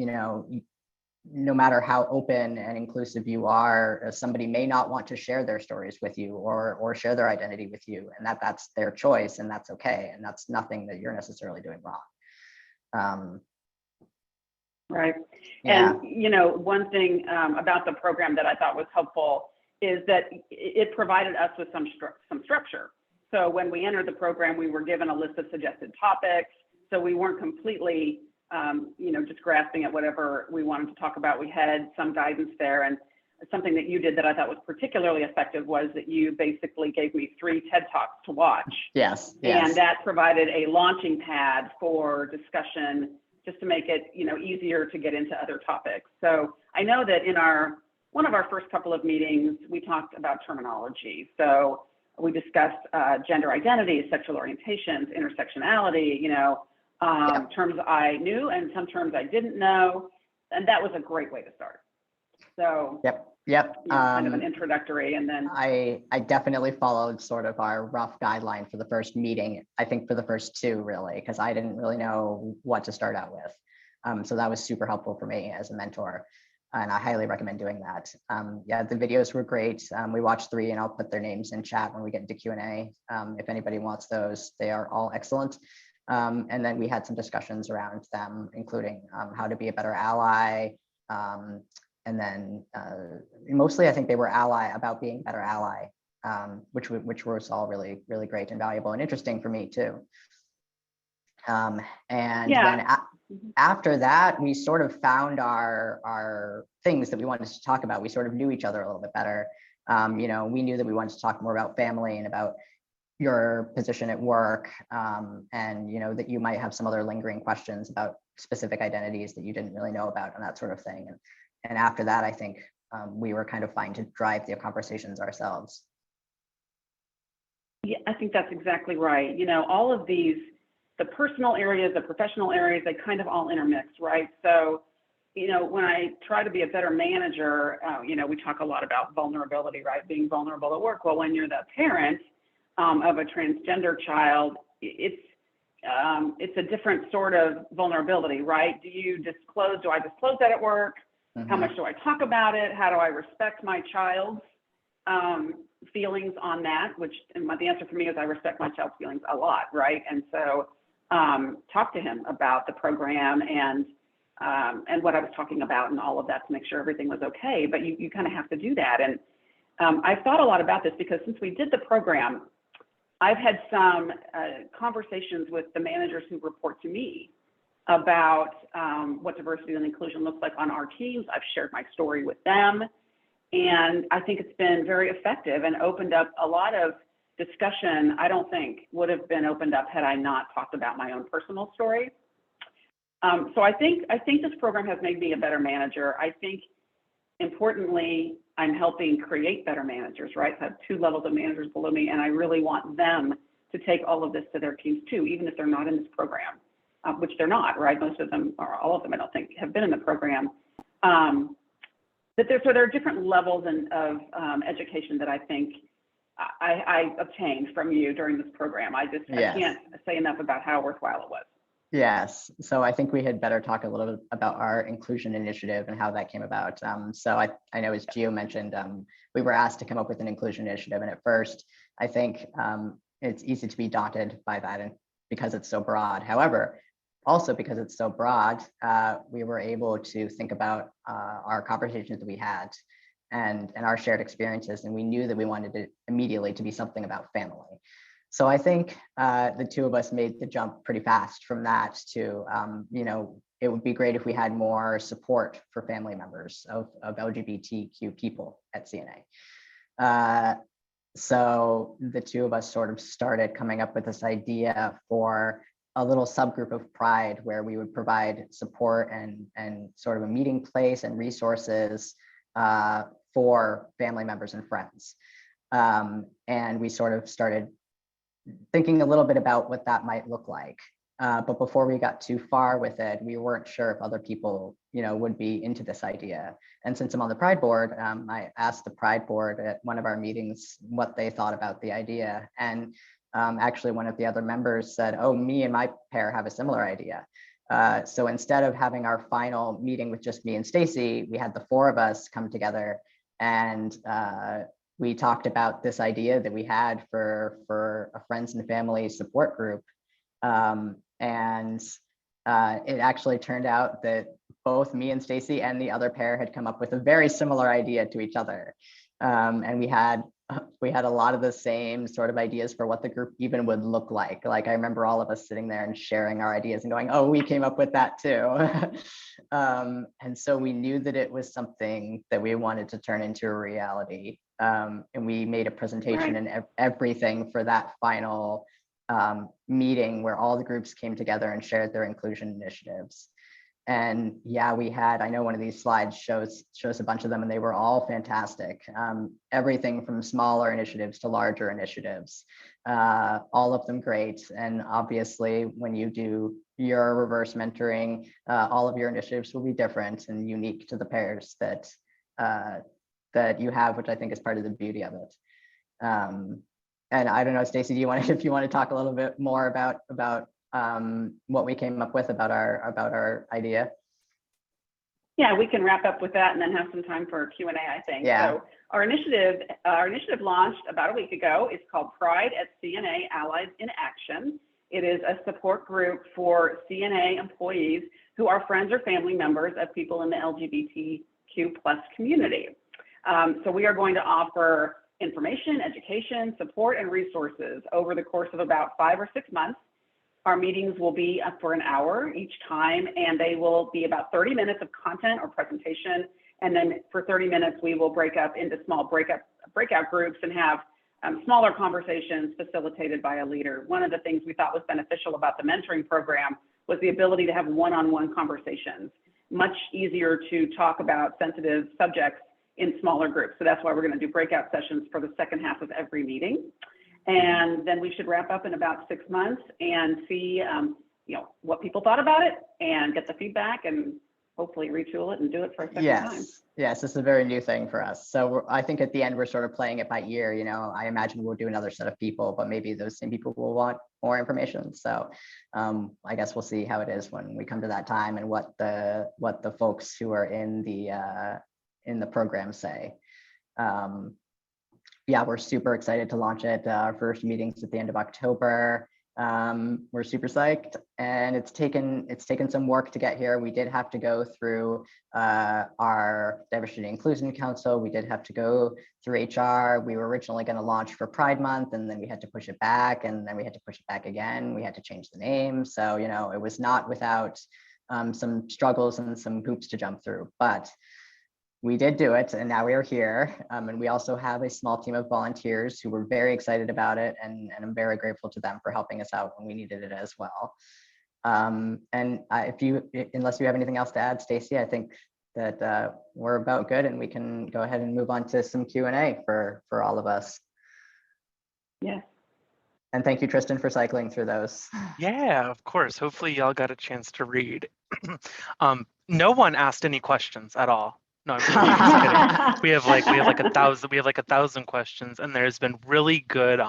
no matter how open and inclusive you are, somebody may not want to share their stories with you or share their identity with you, and that's their choice, and that's okay. And that's nothing that you're necessarily doing wrong. Right. Yeah. And, one thing about the program that I thought was helpful is that it provided us with some structure. So when we entered the program, we were given a list of suggested topics. So we weren't completely, just grasping at whatever we wanted to talk about. We had some guidance there. And something that you did that I thought was particularly effective was that you basically gave me 3 TED Talks to watch. Yes. And that provided a launching pad for discussion, just to make it, easier to get into other topics. So I know that in one of our first couple of meetings, we talked about terminology. So we discussed gender identity, sexual orientations, intersectionality, terms I knew and some terms I didn't know. And that was a great way to start. So kind of an introductory, and then I definitely followed sort of our rough guideline for the first meeting. I think for the first 2 really, because I didn't really know what to start out with. So that was super helpful for me as a mentor. and I highly recommend doing that. Yeah, the videos were great. We watched 3, and I'll put their names in chat when we get into Q&A. If anybody wants those, they are all excellent. And then we had some discussions around them, including how to be a better ally. And then mostly I think they were about being a better ally, which was all really, really great and valuable and interesting for me too. And then after that, we sort of found our things that we wanted to talk about. We sort of knew each other a little bit better. You know, we knew that we wanted to talk more about family and about your position at work, and you know that you might have some other lingering questions about specific identities that you didn't really know about and that sort of thing. And after that, I think we were kind of fine to drive the conversations ourselves. Yeah, I think that's exactly right. You know, all of these, the personal areas, the professional areas, they kind of all intermix, right? So, you know, when I try to be a better manager, you know, we talk a lot about vulnerability, right? Being vulnerable at work. Well, when you're the parent of a transgender child, it's a different sort of vulnerability, right? Do I disclose that at work? How much do I talk about it? How do I respect my child's feelings on that? The answer for me is I respect my child's feelings a lot, right? And so talk to him about the program and what I was talking about and all of that to make sure everything was okay. But you kind of have to do that. And I've thought a lot about this because since we did the program, I've had some conversations with the managers who report to me about what diversity and inclusion looks like on our teams. I've shared my story with them, and I think it's been very effective and opened up a lot of discussion I don't think would have been opened up had I not talked about my own personal story. So I think this program has made me a better manager. I think, importantly, I'm helping create better managers, right? I have 2 levels of managers below me, and I really want them to take all of this to their teams too, even if they're not in this program. Which they're not, right? Most of them, or all of them, I don't think, have been in the program. But there are different levels of education that I think I obtained from you during this program. I can't say enough about how worthwhile it was. Yes. So I think we had better talk a little bit about our inclusion initiative and how that came about. So I know, as Gio mentioned, we were asked to come up with an inclusion initiative. And at first, I think it's easy to be daunted by that and because it's so broad. However, also because it's so broad, we were able to think about our conversations that we had and our shared experiences. And we knew that we wanted it immediately to be something about family. So I think the 2 of us made the jump pretty fast from that to, you know, it would be great if we had more support for family members of LGBTQ people at CNA. So the 2 of us sort of started coming up with this idea for a little subgroup of Pride where we would provide support and sort of a meeting place and resources for family members and friends. And we sort of started thinking a little bit about what that might look like. But before we got too far with it, we weren't sure if other people, you know, would be into this idea. And since I'm on the Pride board, I asked the Pride board at one of our meetings what they thought about the idea. And actually one of the other members said, oh, me and my pair have a similar idea. So instead of having our final meeting with just me and Stacy, we had the 4 of us come together and we talked about this idea that we had for a friends and family support group. And it actually turned out that both me and Stacy and the other pair had come up with a very similar idea to each other. And we had a lot of the same sort of ideas for what the group even would look like. Like I remember all of us sitting there and sharing our ideas and going, oh, we came up with that too. And so we knew that it was something that we wanted to turn into a reality. And we made a presentation and everything for that final meeting where all the groups came together and shared their inclusion initiatives. And yeah, we had, I know one of these slides shows a bunch of them and they were all fantastic. Everything from smaller initiatives to larger initiatives, all of them great. And obviously when you do your reverse mentoring, all of your initiatives will be different and unique to the pairs that you have, which I think is part of the beauty of it. And I don't know, Stacey, if you want to talk a little bit more about what we came up with about our idea? Yeah, we can wrap up with that and then have some time for Q&A, I think. Yeah. So our initiative launched about a week ago. It's called Pride CNA Allies in Action. It is a support group for CNA employees who are friends or family members of people in the LGBTQ plus community. So we are going to offer information, education, support, and resources over the course of about 5 or 6 months. Our meetings will be up for an hour each time, and they will be about 30 minutes of content or presentation. And then for 30 minutes, we will break up into small breakout groups and have smaller conversations facilitated by a leader. One of the things we thought was beneficial about the mentoring program was the ability to have one-on-one conversations. Much easier to talk about sensitive subjects in smaller groups. So that's why we're going to do breakout sessions for the second half of every meeting. And then we should wrap up in about 6 months and see, what people thought about it and get the feedback and hopefully retool it and do it for a second time. Yes, this is a very new thing for us. So I think at the end, we're sort of playing it by ear. I imagine we'll do another set of people, but maybe those same people will want more information. So I guess we'll see how it is when we come to that time and what the folks who are in the program say. Yeah, we're super excited to launch it. Our first meeting's at the end of October. We're super psyched, and it's taken some work to get here. We did have to go through our Diversity and Inclusion Council. We did have to go through HR. We were originally going to launch for Pride Month, and then we had to push it back, and then we had to push it back again. We had to change the name. So, it was not without some struggles and some hoops to jump through, but we did do it, and now we are here. And we also have a small team of volunteers who were very excited about it, and I'm very grateful to them for helping us out when we needed it as well. And unless you have anything else to add, Stacy, I think that we're about good, and we can go ahead and move on to some Q&A for all of us. Yeah. And thank you, Tristan, for cycling through those. Yeah, of course. Hopefully y'all got a chance to read. No one asked any questions at all. No, I'm just kidding. We have like 1,000 questions, and there's been really good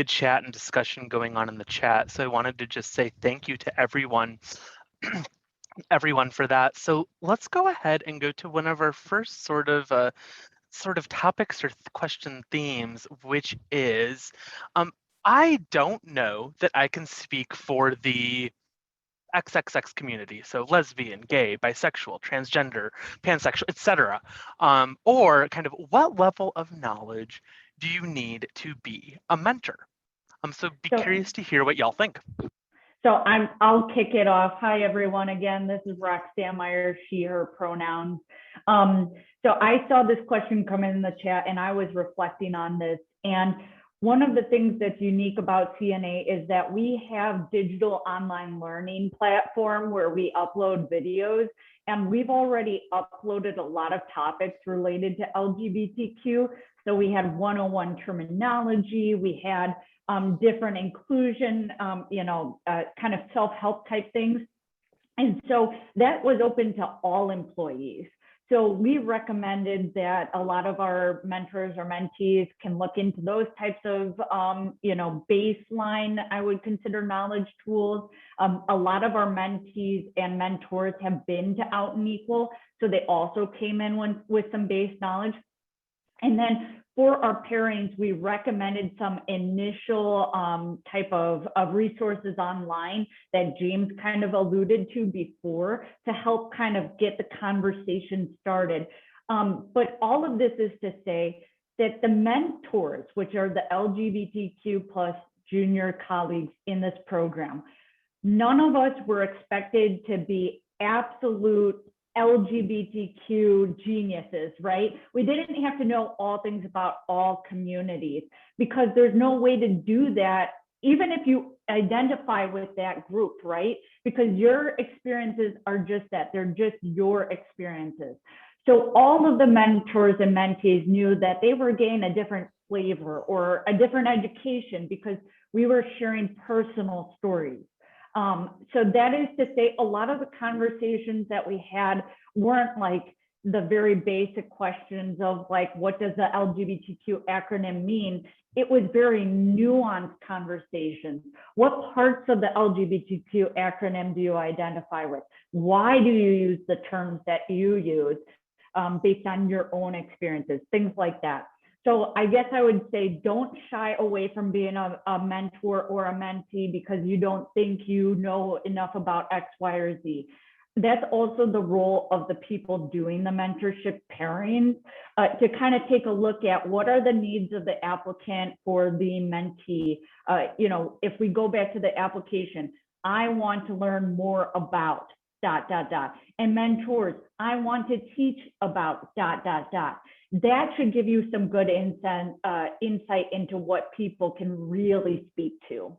chat and discussion going on in the chat. So I wanted to just say thank you to everyone for that. So let's go ahead and go to one of our first sort of topics or question themes, which is I don't know that I can speak for the XXX community, so lesbian, gay, bisexual, transgender, pansexual, etc. Or kind of what level of knowledge do you need to be a mentor? So be curious to hear what y'all think. So I'll kick it off. Hi, everyone. Again, this is Roxanne Meyer, she, her pronouns. So I saw this question come in the chat, and I was reflecting on this. And one of the things that's unique about CNA is that we have digital online learning platform where we upload videos, and we've already uploaded a lot of topics related to LGBTQ. So we had 101 terminology, we had different inclusion, kind of self-help type things. And so that was open to all employees. So we recommended that a lot of our mentors or mentees can look into those types of, baseline, I would consider, knowledge tools. A lot of our mentees and mentors have been to Out and Equal, so they also came in with some base knowledge. And then for our pairings, we recommended some initial type of resources online that James kind of alluded to before to help kind of get the conversation started. But all of this is to say that the mentors, which are the LGBTQ plus junior colleagues in this program, none of us were expected to be absolute LGBTQ geniuses, right? We didn't have to know all things about all communities, because there's no way to do that, even if you identify with that group, right? Because your experiences are just that, they're just your experiences. So all of the mentors and mentees knew that they were getting a different flavor or a different education because we were sharing personal stories. So that is to say, a lot of the conversations that we had weren't like the very basic questions of like, what does the LGBTQ acronym mean? It was very nuanced conversations. What parts of the LGBTQ acronym do you identify with? Why do you use the terms that you use based on your own experiences? Things like that. So I guess I would say don't shy away from being a mentor or a mentee because you don't think you know enough about X, Y, or Z. That's also the role of the people doing the mentorship pairings to kind of take a look at what are the needs of the applicant for the mentee. You know, if we go back to the application, I want to learn more about ... And mentors, I want to teach about ... That should give you some good insight into what people can really speak to.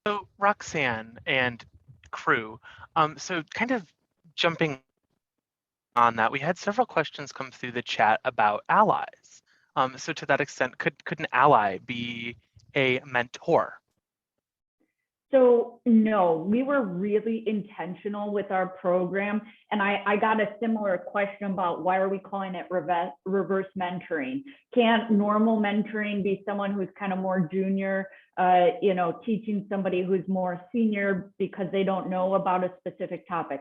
So Roxanne and crew, so kind of jumping on that, we had several questions come through the chat about allies. So to that extent, could an ally be a mentor? So no, we were really intentional with our program. And I got a similar question about why are we calling it reverse mentoring? Can't normal mentoring be someone who's kind of more junior, you know, teaching somebody who's more senior because they don't know about a specific topic?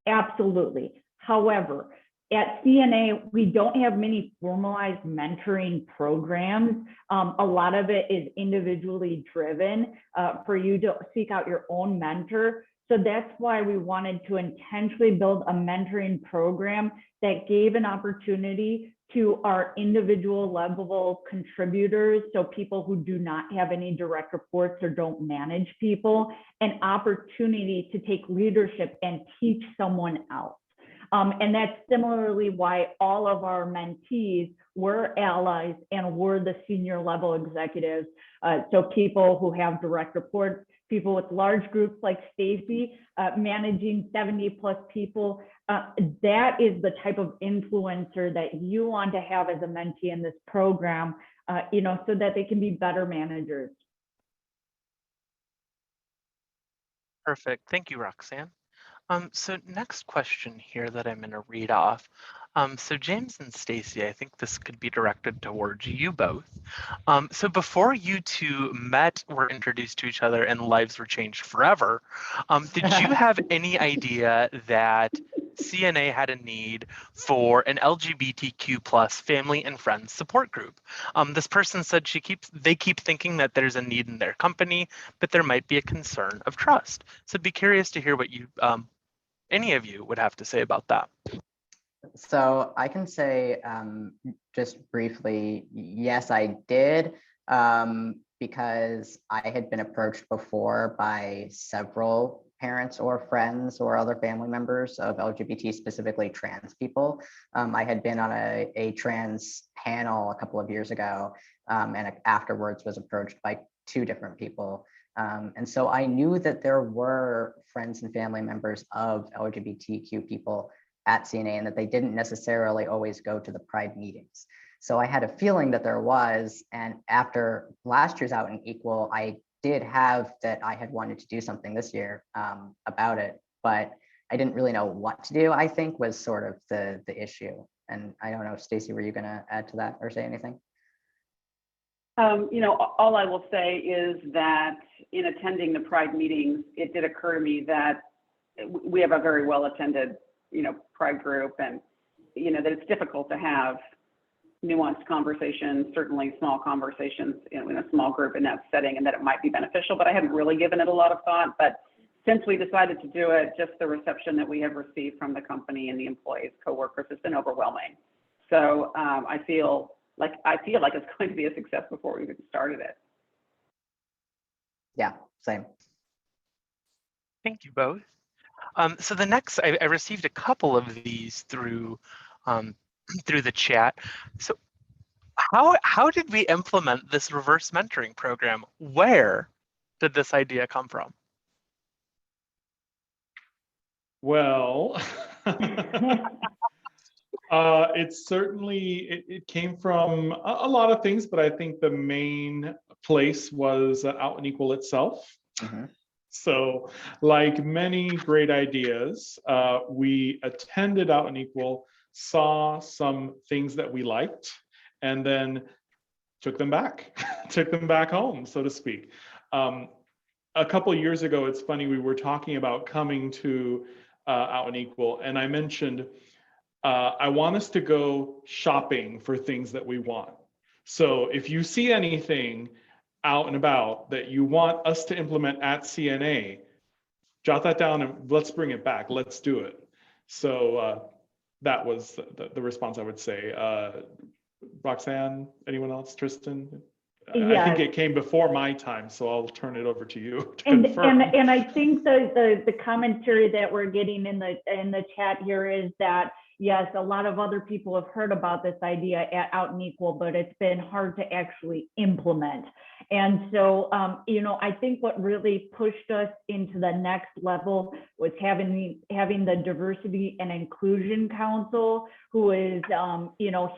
Absolutely. However, at CNA, we don't have many formalized mentoring programs. A lot of it is individually driven for you to seek out your own mentor. So that's why we wanted to intentionally build a mentoring program that gave an opportunity to our individual level contributors, so people who do not have any direct reports or don't manage people, an opportunity to take leadership and teach someone else. And that's similarly why all of our mentees were allies and were the senior level executives. So people who have direct reports, people with large groups like Stacy, managing 70+ people. That is the type of influencer that you want to have as a mentee in this program, you know, so that they can be better managers. Perfect. Thank you, Roxanne. So next question here that I'm going to read off. So James and Stacy, I think this could be directed towards you both. So before you two met, were introduced to each other, and lives were changed forever, did you have any idea that CNA had a need for an LGBTQ plus family and friends support group? This person said they keep thinking that there's a need in their company, but there might be a concern of trust. So I'd be curious to hear what you any of you would have to say about that. So I can say just briefly, yes, I did, because I had been approached before by several parents or friends or other family members of LGBT, specifically trans people. I had been on a trans panel a couple of years ago, and afterwards was approached by 2 different people. And so I knew that there were friends and family members of LGBTQ people at CNA and that they didn't necessarily always go to the Pride meetings. So I had a feeling that there was, and after last year's Out and Equal, I did have that I had wanted to do something this year about it, but I didn't really know what to do, I think was sort of the issue. And I don't know, Stacy, were you gonna add to that or say anything? You know, all I will say is that in attending the Pride meetings, it did occur to me that we have a very well attended, you know, Pride group, and, you know, that it's difficult to have nuanced conversations, certainly small conversations in a small group in that setting, and that it might be beneficial, but I hadn't really given it a lot of thought. But since we decided to do it, just the reception that we have received from the company and the employees, coworkers, has been overwhelming. So I feel like it's going to be a success before we even started it. Yeah, same. Thank you both. So the next, I received a couple of these through through the chat. So how did we implement this reverse mentoring program? Where did this idea come from? Well, it came from a lot of things, but I think the main place was Out and Equal itself. Mm-hmm. So like many great ideas, we attended Out and Equal, saw some things that we liked, and then took them back, took them back home, so to speak. A couple of years ago, it's funny, we were talking about coming to Out and Equal, and I mentioned, I want us to go shopping for things that we want. So if you see anything out and about that you want us to implement at CNA, jot that down and let's bring it back. Let's do it. So that was the response I would say. Roxanne, anyone else? Tristan? I think it came before my time, so I'll turn it over to you to confirm. And I think the commentary that we're getting in the chat here is that yes, a lot of other people have heard about this idea at Out and Equal, but it's been hard to actually implement. And so, I think what really pushed us into the next level was having the Diversity and Inclusion Council, who is,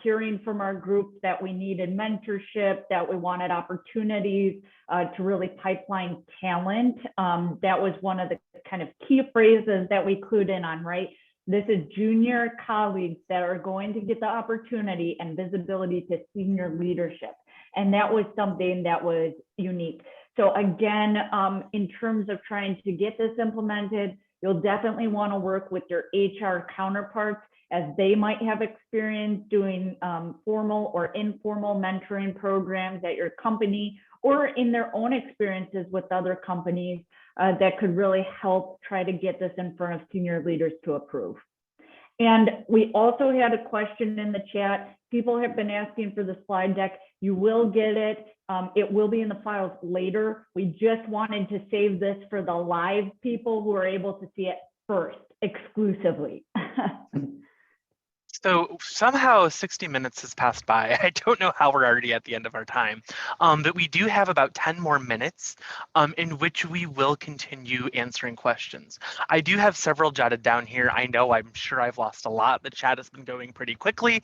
hearing from our group that we needed mentorship, that we wanted opportunities to really pipeline talent. That was one of the kind of key phrases that we clued in on, right? This is junior colleagues that are going to get the opportunity and visibility to senior leadership. And that was something that was unique. So again, in terms of trying to get this implemented, you'll definitely want to work with your HR counterparts, as they might have experience doing formal or informal mentoring programs at your company, or in their own experiences with other companies that could really help try to get this in front of senior leaders to approve. And we also had a question in the chat. People have been asking for the slide deck. You will get it. It will be in the files later. We just wanted to save this for the live people who are able to see it first, exclusively. So somehow 60 minutes has passed by. I don't know how we're already at the end of our time, but we do have about 10 more minutes in which we will continue answering questions. I do have several jotted down here. I'm sure I've lost a lot. The chat has been going pretty quickly.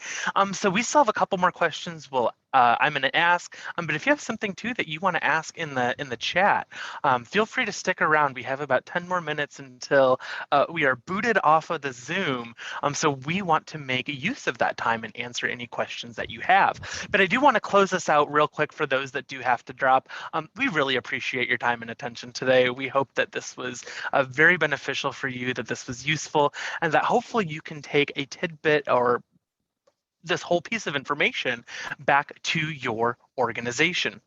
So we still have a couple more questions I'm going to ask, but if you have something too that you want to ask in the chat, feel free to stick around. We have about 10 more minutes until we are booted off of the Zoom. So we want to make use of that time and answer any questions that you have. But I do want to close this out real quick for those that do have to drop. We really appreciate your time and attention today. We hope that this was very beneficial for you, that this was useful, and that hopefully you can take a tidbit or this whole piece of information back to your organization.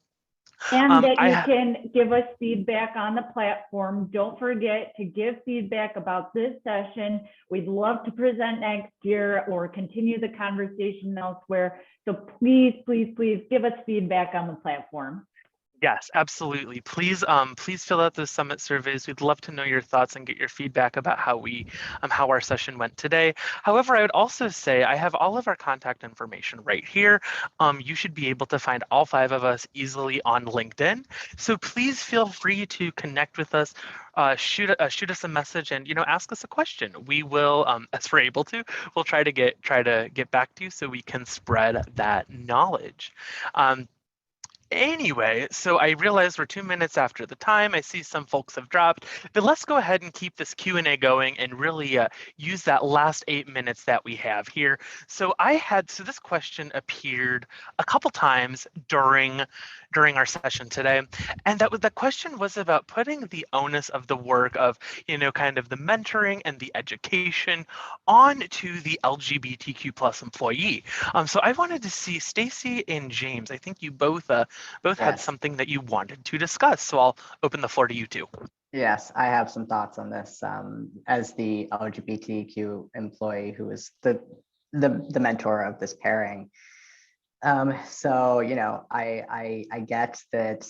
And that you can give us feedback on the platform. Don't forget to give feedback about this session. We'd love to present next year or continue the conversation elsewhere. So please, please, please give us feedback on the platform. Yes, absolutely. Please fill out those summit surveys. We'd love to know your thoughts and get your feedback about how our session went today. However, I would also say I have all of our contact information right here. You should be able to find all 5 of us easily on LinkedIn. So please feel free to connect with us. Shoot us a message and ask us a question. We will, as we're able to, we'll try to get back to you so we can spread that knowledge. Anyway, so I realize we're 2 minutes after the time. I see some folks have dropped, but let's go ahead and keep this Q&A going and really use that last 8 minutes that we have here. So this question appeared a couple times during our session today, and the question was about putting the onus of the work of kind of the mentoring and the education on to the LGBTQ plus employee. So I wanted to see Stacy and James. I think you both had something that you wanted to discuss. So I'll open the floor to you two. Yes, I have some thoughts on this as the LGBTQ employee who is the mentor of this pairing. So, I get that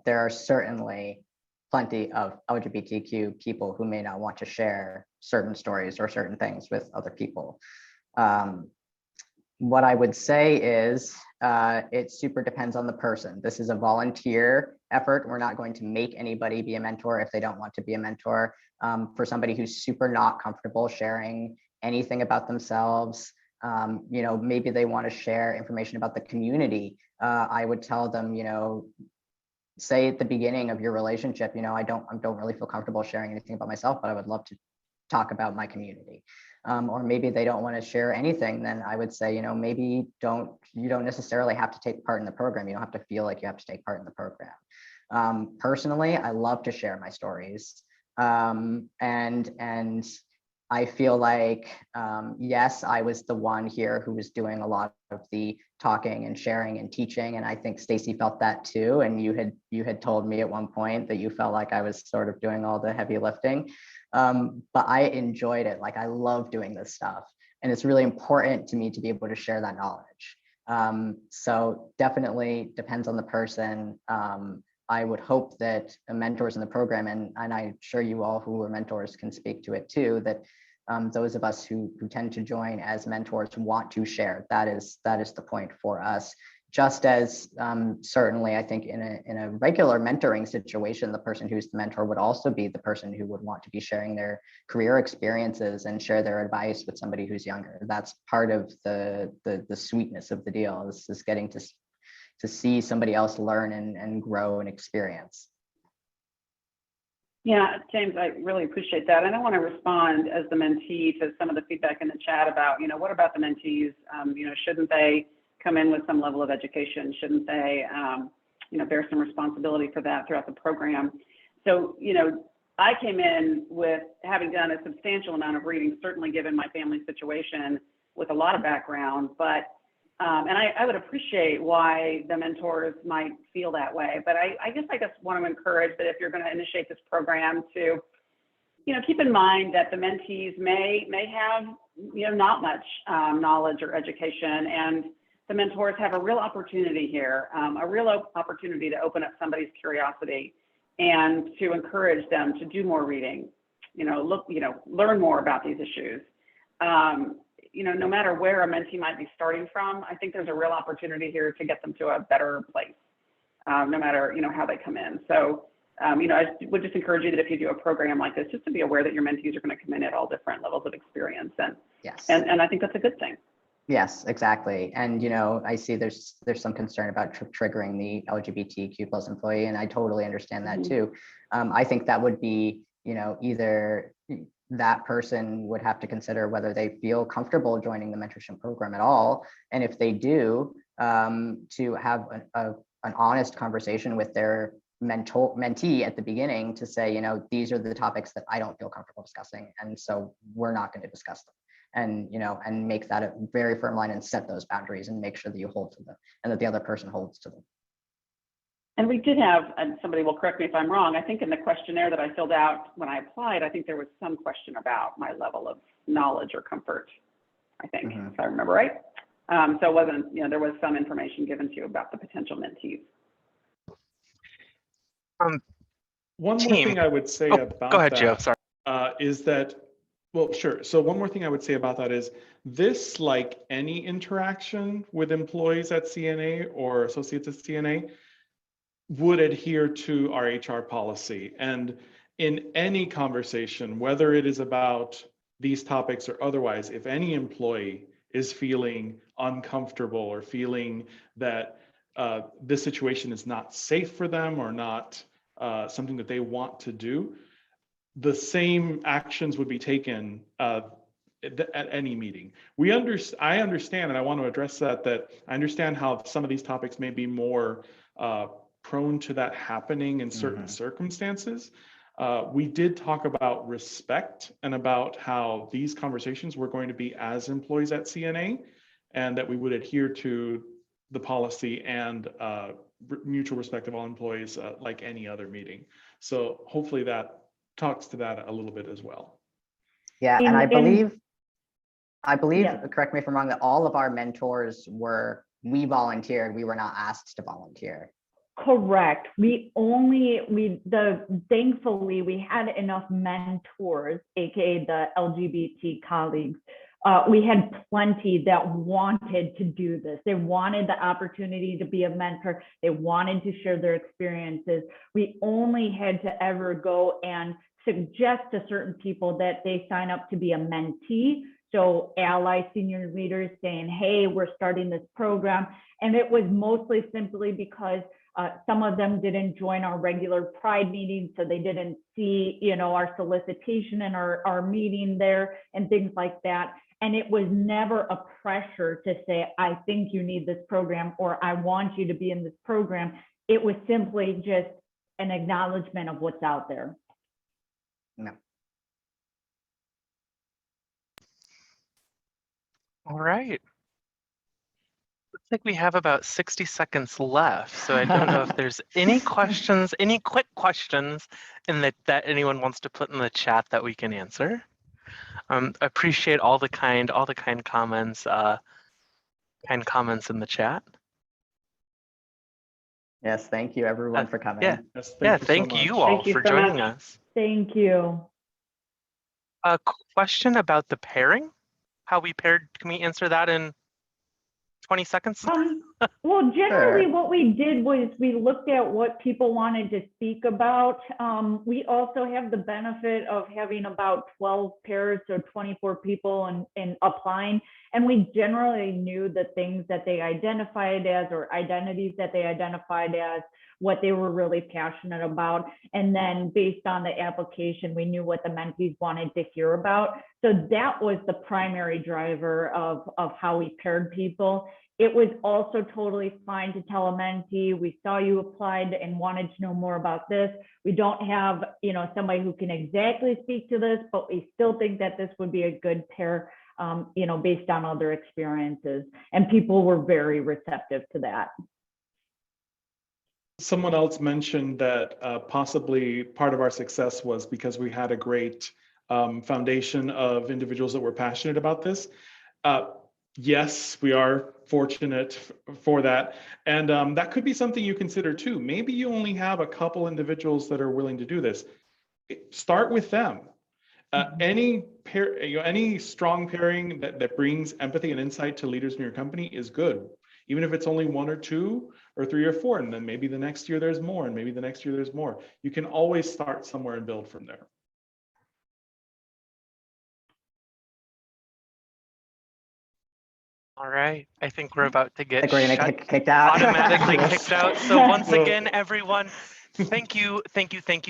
there are certainly plenty of LGBTQ people who may not want to share certain stories or certain things with other people. What I would say is it super depends on the person. This is a volunteer effort. We're not going to make anybody be a mentor if they don't want to be a mentor. For somebody who's super not comfortable sharing anything about themselves, maybe they want to share information about the community. I would tell them, say at the beginning of your relationship, you know, I don't really feel comfortable sharing anything about myself, but I would love to talk about my community. Or maybe they don't want to share anything, then I would say, you know, maybe you don't necessarily have to take part in the program. You don't have to feel like you have to take part in the program. Personally, I love to share my stories. And I feel like, yes, I was the one here who was doing a lot of the talking and sharing and teaching. And I think Stacy felt that too. And you had told me at one point that you felt like I was sort of doing all the heavy lifting. But I enjoyed it. Like, I love doing this stuff. And it's really important to me to be able to share that knowledge. So definitely depends on the person. I would hope that mentors in the program, and I'm sure you all who are mentors can speak to it too, that those of us who tend to join as mentors want to share. That is the point for us. Just as certainly, I think in a regular mentoring situation, the person who's the mentor would also be the person who would want to be sharing their career experiences and share their advice with somebody who's younger. That's part of the sweetness of the deal, is getting to see somebody else learn and grow and experience. Yeah, James, I really appreciate that. And I want to respond as the mentee to some of the feedback in the chat about, you know, what about the mentees? You know, shouldn't they come in with some level of education? Shouldn't they, you know, bear some responsibility for that throughout the program? So, you know, I came in with having done a substantial amount of reading, certainly given my family situation, with a lot of background, but and I would appreciate why the mentors might feel that way. But I guess want to encourage that if you're going to initiate this program, to, you know, keep in mind that the mentees may have, you know, not much knowledge or education, and the mentors have a real opportunity here, a real opportunity to open up somebody's curiosity and to encourage them to do more reading, you know, learn more about these issues. You know, no matter where a mentee might be starting from, I think there's a real opportunity here to get them to a better place, no matter, you know, how they come in. So, you know, I would just encourage you that if you do a program like this, just to be aware that your mentees are going to come in at all different levels of experience. And yes, and I think that's a good thing. Yes, exactly. And, you know, I see there's some concern about triggering the LGBTQ plus employee, and I totally understand that too. I think that would be, you know, either that person would have to consider whether they feel comfortable joining the mentorship program at all. And if they do, to have an honest conversation with their mentee at the beginning to say, you know, these are the topics that I don't feel comfortable discussing, and so we're not going to discuss them. And, you know, and make that a very firm line and set those boundaries and make sure that you hold to them and that the other person holds to them. And we did have, and somebody will correct me if I'm wrong, I think in the questionnaire that I filled out when I applied, I think there was some question about my level of knowledge or comfort, I think, if I remember right. So it wasn't, you know, there was some information given to you about the potential mentees. One more thing I would say about go ahead, that Joe, sorry. Is that, well, sure. So one more thing I would say about that is this, like any interaction with employees at CNA or associates at CNA, would adhere to our HR policy. And in any conversation, whether it is about these topics or otherwise, if any employee is feeling uncomfortable or feeling that this situation is not safe for them or not something that they want to do, the same actions would be taken at any meeting. I understand, and I want to address that I understand how some of these topics may be more prone to that happening in certain circumstances. We did talk about respect and about how these conversations were going to be as employees at CNA, and that we would adhere to the policy and mutual respect of all employees like any other meeting. So hopefully that talks to that a little bit as well. Yeah, and I believe, Yeah. correct me if I'm wrong, that all of our mentors we volunteered, we were not asked to volunteer. Correct. Thankfully we had enough mentors, aka the LGBT colleagues. We had plenty that wanted to do this. They wanted the opportunity to be a mentor. They wanted to share their experiences. We only had to ever go and suggest to certain people that they sign up to be a mentee. So ally senior leaders saying, hey, we're starting this program. And it was mostly simply because Some of them didn't join our regular Pride meetings, so they didn't see, our solicitation and our meeting there and things like that. And it was never a pressure to say, I think you need this program, or I want you to be in this program. It was simply just an acknowledgement of what's out there. No. All right. Looks like we have about 60 seconds left. So I don't know if there's any questions, any quick questions that anyone wants to put in the chat that we can answer. Appreciate all the kind comments, in the chat. Yes, thank you everyone for coming. Yeah, Yes, thank you so much. all Thank you for so joining much. us. Thank you. A question about the pairing, how we paired. Can we answer that in 20 seconds? Well, generally Sure. what we did was we looked at what people wanted to speak about. We also have the benefit of having about 12 pairs, so 24 people in applying. And we generally knew the things that they identified as, or identities that they identified as, what they were really passionate about. And then based on the application, we knew what the mentees wanted to hear about. So that was the primary driver of how we paired people. It was also totally fine to tell a mentee, we saw you applied and wanted to know more about this. We don't have, somebody who can exactly speak to this, but we still think that this would be a good pair, based on other experiences. And people were very receptive to that. Someone else mentioned that possibly part of our success was because we had a great foundation of individuals that were passionate about this. Yes, we are fortunate for that. And that could be something you consider too. Maybe you only have a couple individuals that are willing to do this. Start with them. Any strong pairing that brings empathy and insight to leaders in your company is good. Even if it's only 1 or 2 or 3 or 4, and then maybe the next year there's more, and maybe the next year there's more. You can always start somewhere and build from there. All right, I think we're about to get get kicked out. automatically Yes. kicked out. So once again, everyone, thank you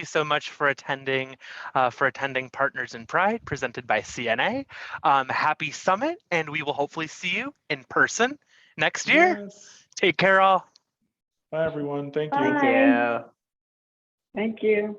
so much for attending Partners in Pride, presented by CNA. Happy Summit, and we will hopefully see you in person next year. Yes. Take care, all. Bye, everyone. Thank you. Bye. Thank you. Thank you.